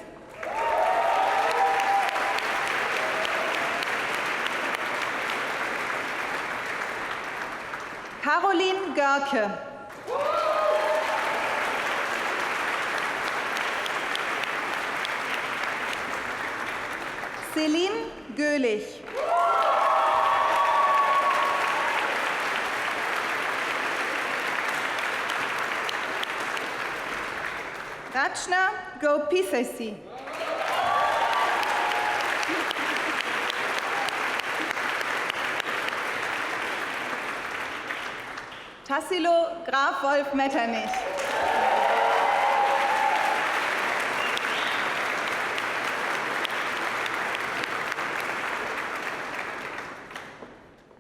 Caroline Görke. Celine Göhlich. Rachna Gopisesi. Tassilo Graf Wolf Metternich.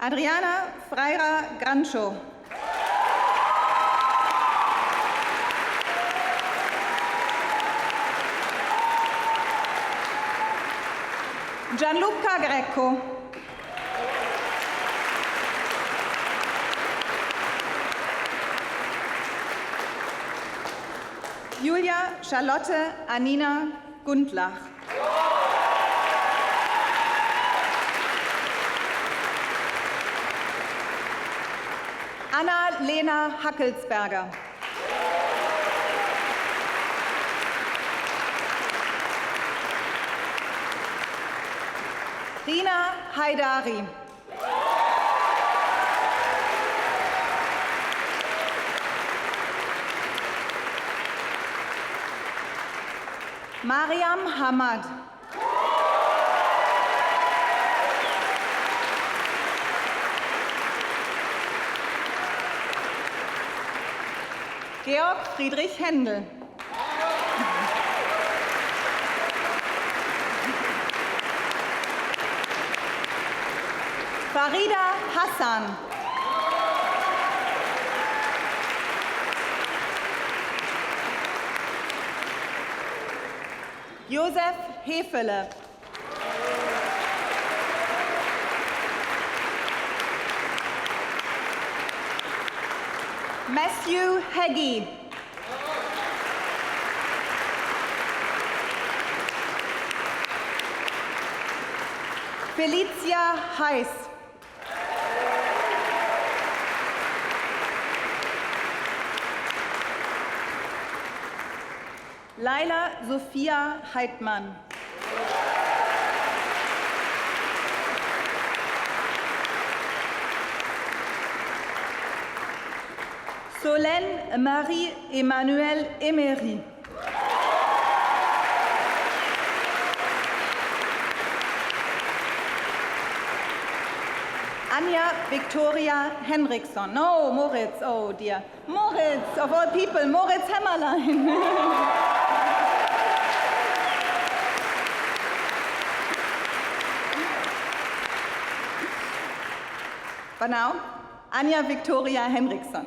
Adriana Freira Grancho. Gianluca Greco. Julia Charlotte Anina Gundlach. Anna-Lena Hackelsberger. Rina Haidari. Mariam Hamad. Georg Friedrich Händel. Farida Hassan. Josef Hefele. Matthew Heggie. Felicia Heiß. Laila Sophia Heidmann. Solène Marie-Emmanuelle Emery. Anja Victoria Henriksson. No, Moritz, oh dear. Moritz, of all people, Moritz Hämmerlein. But now, Anja Victoria Henriksson.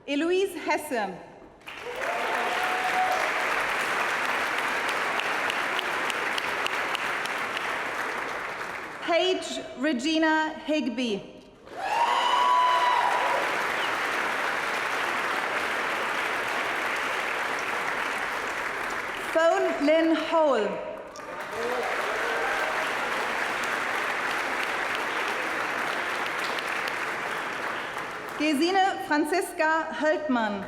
Eloise Hesse. Paige Regina Higby. Phone Lynn Hole. Gesine Franziska Höltmann.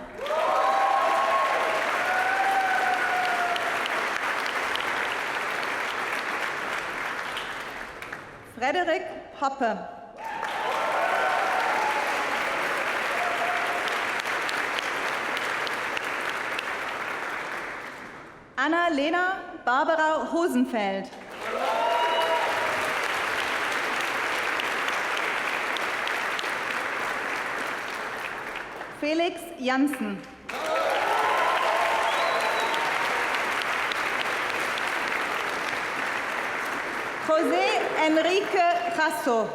Frederik Hoppe. Anna-Lena Barbara Hosenfeld. Felix Janssen. José Enrique Rasso.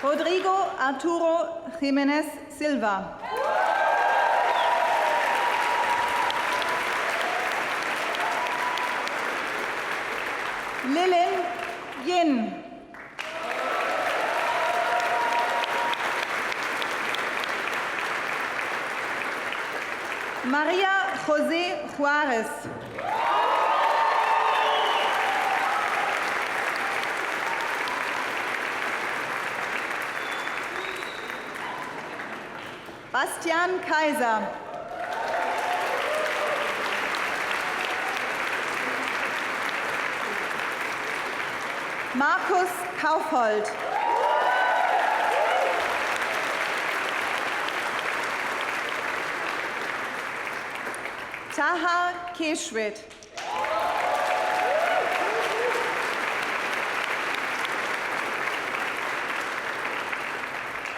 Rodrigo Arturo Jiménez Silva. Lilin Yin. Maria José Juárez. Bastian Kaiser. Markus Kaufhold. Taha Keshwit.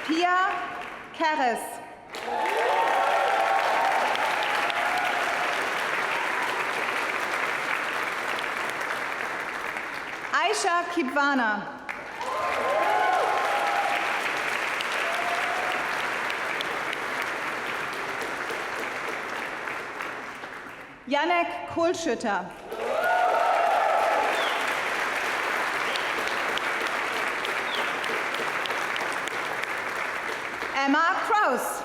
Pia Keres. Aisha Kibwana. Janek Kohlschütter. Emma Kraus.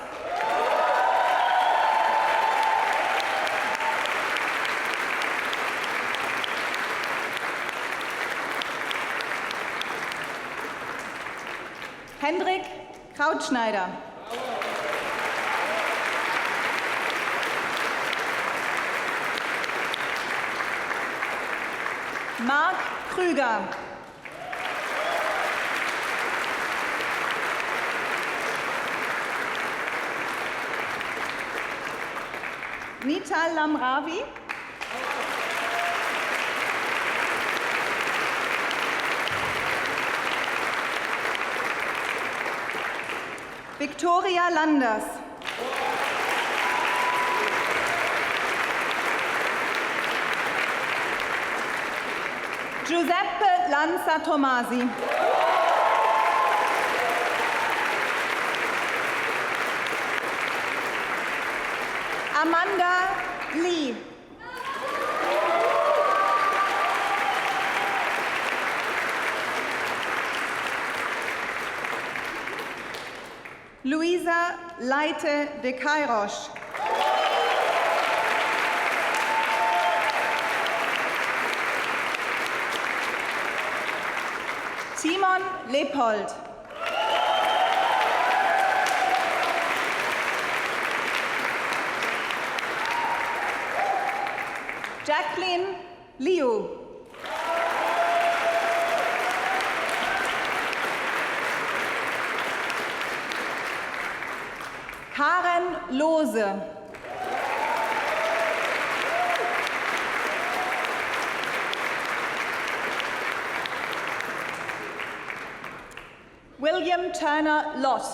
Henrik Krautschneider. Marc Krüger. Nita Lamravi. Victoria Landers. Giuseppe Lanza Tomasi. Amanda Lee. Luisa Leite de Kairosch. Simon Leopold. Jacqueline Liu. Lose. William Turner Lott.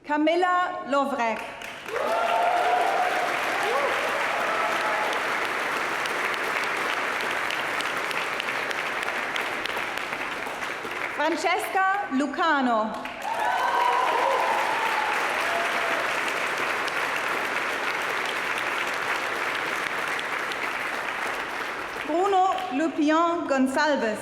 Camilla Lovrek. Francesca Lucano. Bruno Lupion Gonçalves.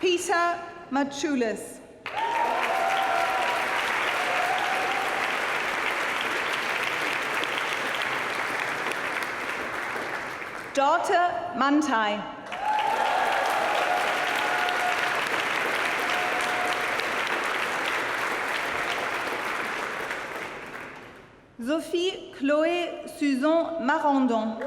Peter Machulis. Dorte Mantai. Sophie Chloé Suzon Marandon.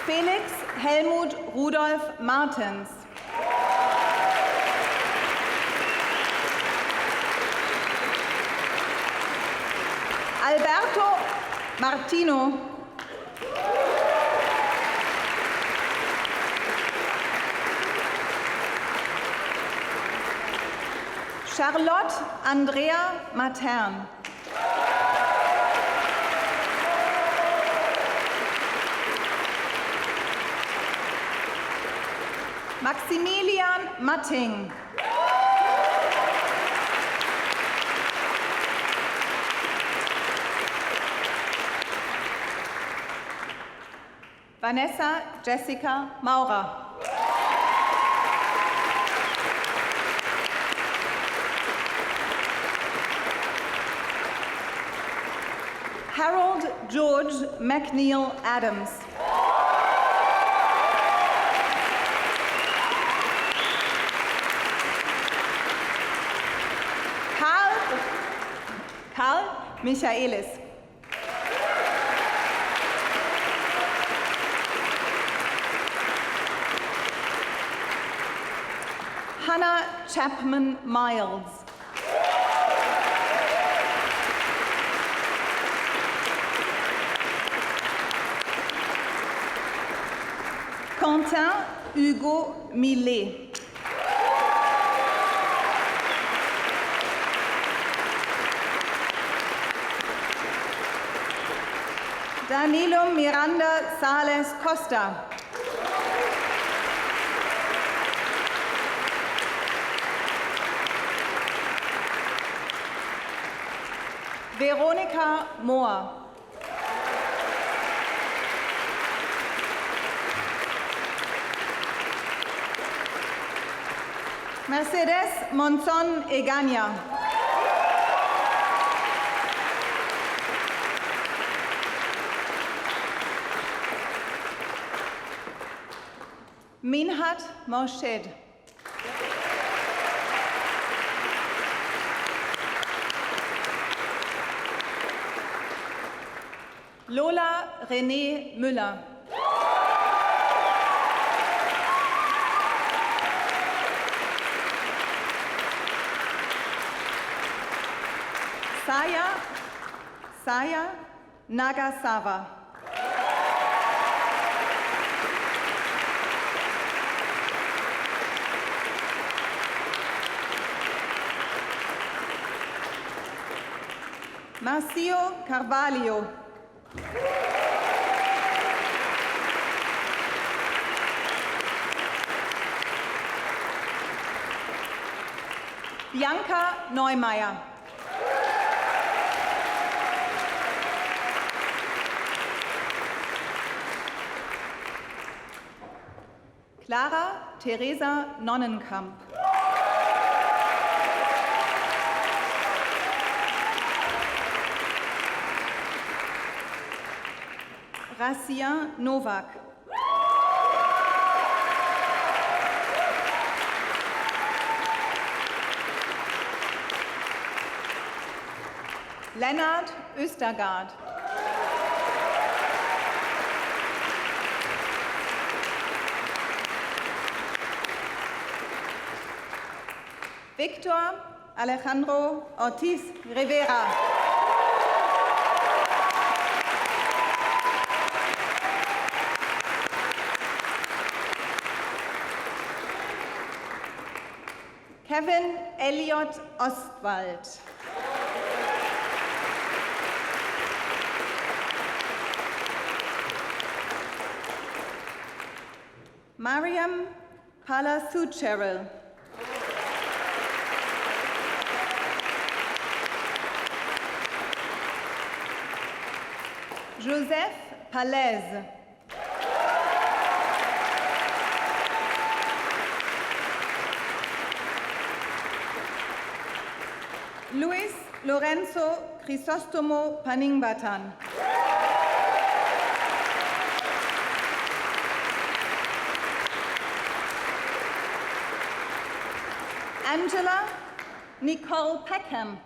Felix Helmut Rudolf Martens. Alberto Martino. Charlotte Andrea Matern. Maximilian Matting. Vanessa Jessica Maurer. Harold George McNeil Adams. Karl Michaelis. Hannah Chapman Miles. Quentin Hugo Millet. Danilo Miranda Sales Costa. Veronica Mohr. Mercedes Monzon Egaña. Minhat Morshed. Lola René Müller. Saya Nagasawa. Marcio Carvalho. Bianca Neumeier. Clara Theresa Nonnenkamp. Rasia Novak. Lennart Östergaard. Victor Alejandro Ortiz Rivera. Kevin Elliot Ostwald. Mariam Palasucherel. Joseph Palaise. Luis Lorenzo Crisostomo Paningbatan. Angela Nicole Peckham.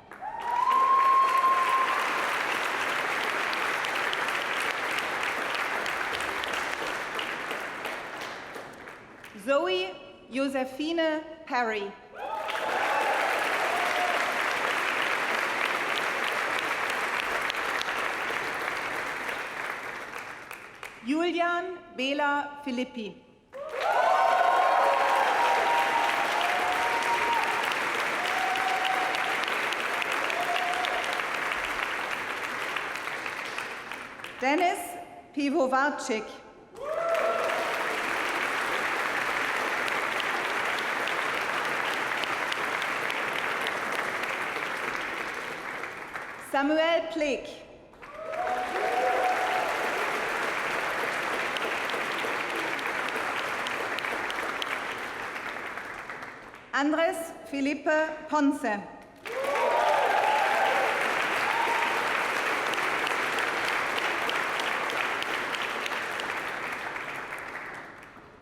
Zoe Josephine Perry. Julian Bela Filippi. Dennis Pivovarczyk. Samuel Plick. Andres Felipe Ponce.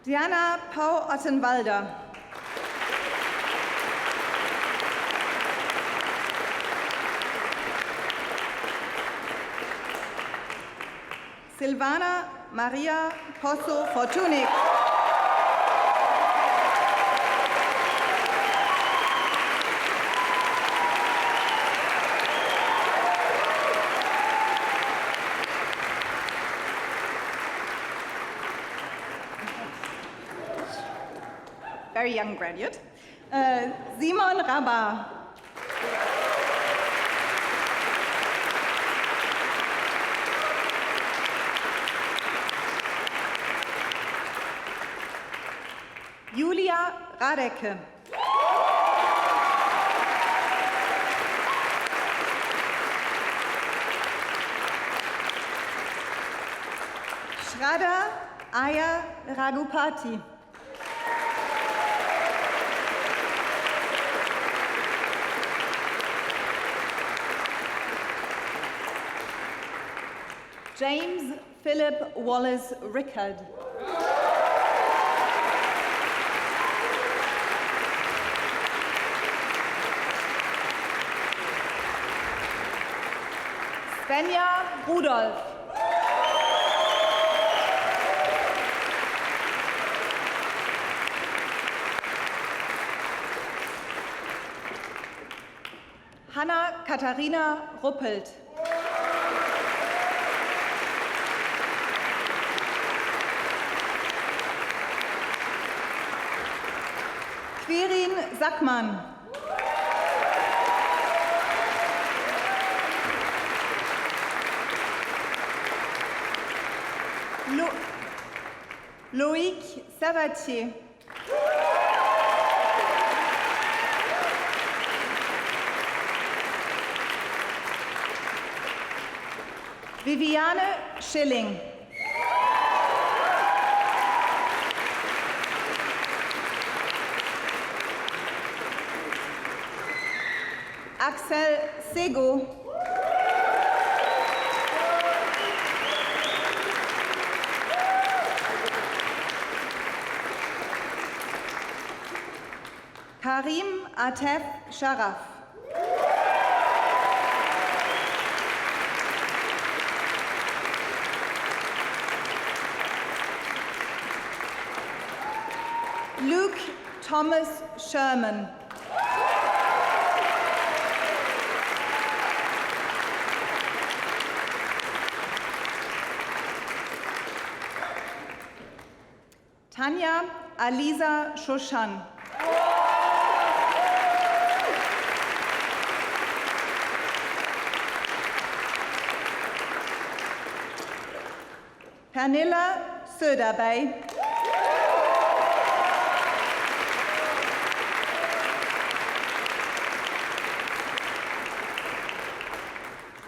Diana Pau Ottenwalder. Silvana Maria Posso Fortunik. Very young graduate. Simon Rabar. Julia Radecke. Shraddha Aya Raghupati. James Philip Wallace Rickard. Svenja Rudolph. Hanna Katharina Ruppelt. Quirin Sackmann. Loïc Savatier. Viviane Schilling. Axel Sego. Karim Atef Sharaf. Luke Thomas Sherman. Tanja Alisa Shoshan. Pernilla Söderberg.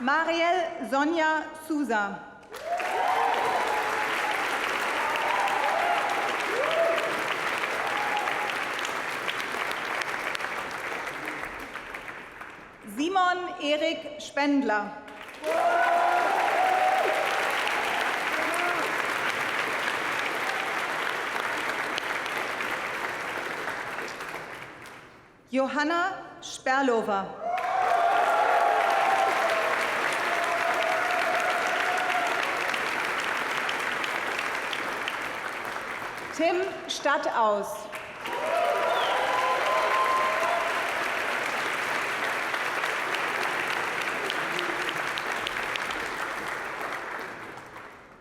Mariel Sonja Sousa. Simon Erik Spendler. Johanna Sperlova. Tim Stadtaus.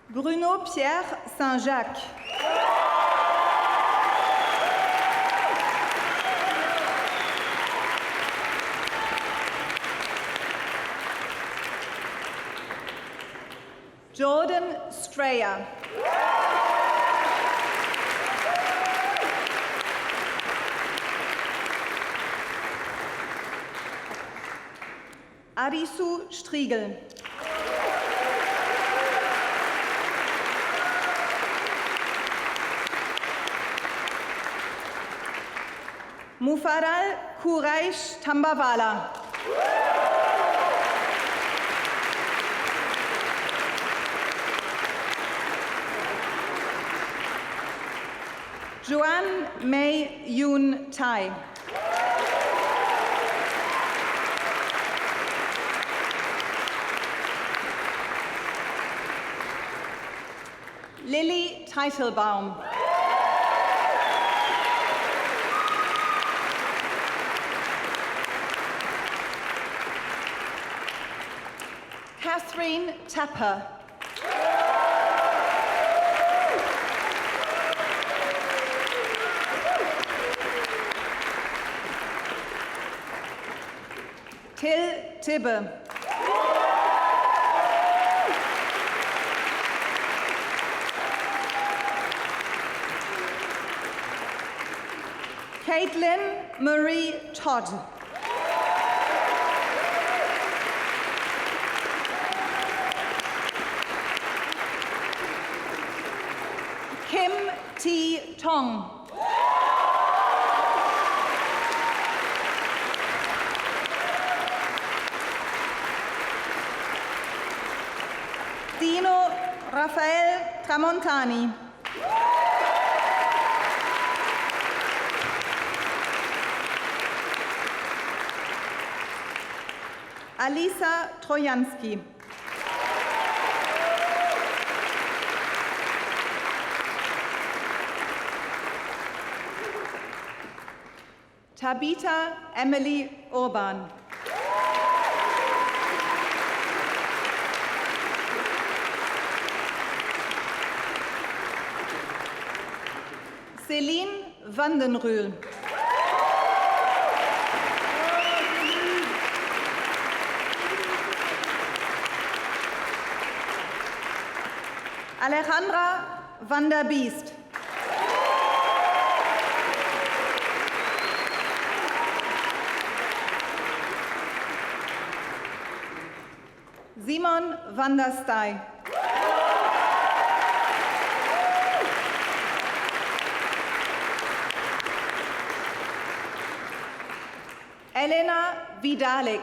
Bruno Pierre Saint-Jacques. Jordan Strayer. Arisu Striegel. Mufaddal Quraish Tambawala. Joanne May Yoon Tai. Lilly Teitelbaum. Catherine Tapper. Till Tibbe. Caitlin Marie Todd. Kim T. Tong. Dino Rafael Tramontani. Alisa Trojanski. Tabitha Emily Urban. Celine Vandenrühl. Alejandra van der Biest. Simon van der Stey. Elena Vidalik.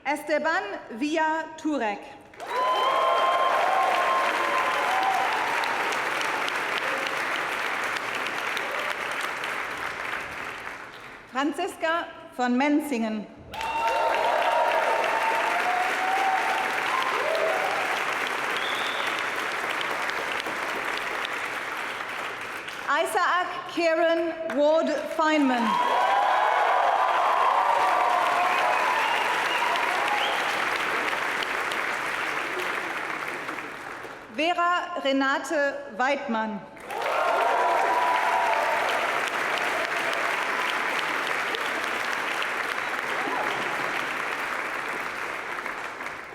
Esteban Villa Turek. Franziska von Menzingen. Isaac Kieran Ward Feynman. Vera Renate Weidmann.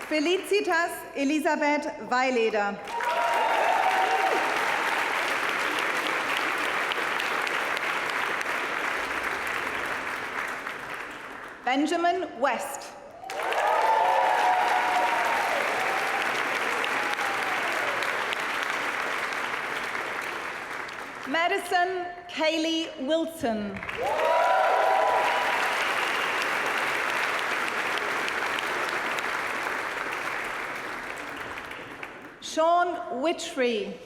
Felicitas Elisabeth Weileder. Benjamin West. Madison Kaylee Wilson. Sean Witchery.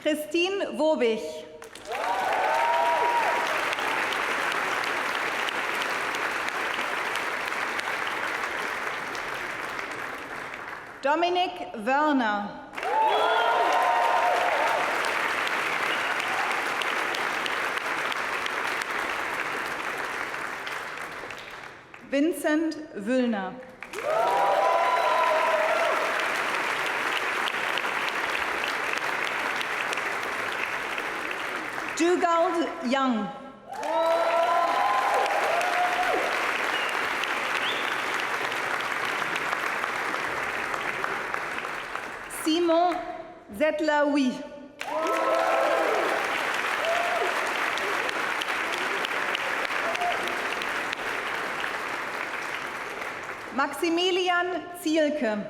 Christine Wobich. Dominik Wörner. Vincent Wüllner. Dugald Young. Simon Zetlaoui. Maximilian Zielke.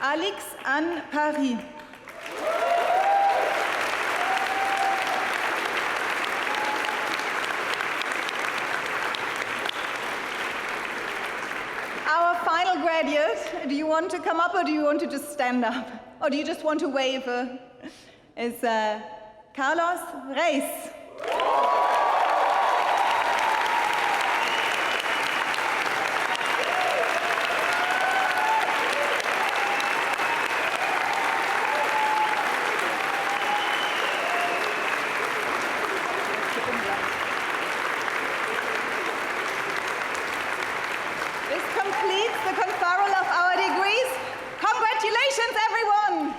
Alix Anne Paris. Our final graduate, do you want to come up or do you want to just stand up? Or do you just want to wave? Is Carlos Reis. This completes the conferral of our degrees. Congratulations, everyone!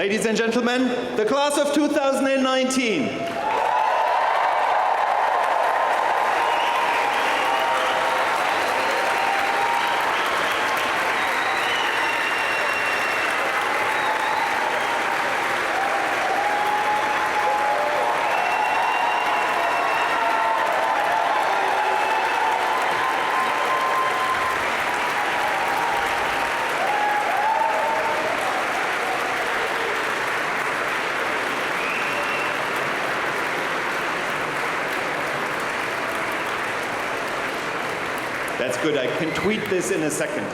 Ladies and gentlemen, the class of 2019. That's good, I can tweet this in a second.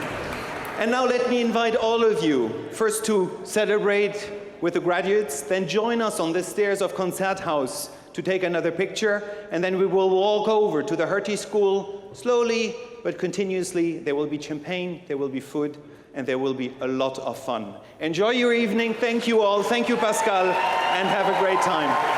And now let me invite all of you, first to celebrate with the graduates, then join us on the stairs of Konzerthaus to take another picture, and then we will walk over to the Hertie School, slowly but continuously. There will be champagne, there will be food, and there will be a lot of fun. Enjoy your evening, thank you all, thank you Pascal, and have a great time.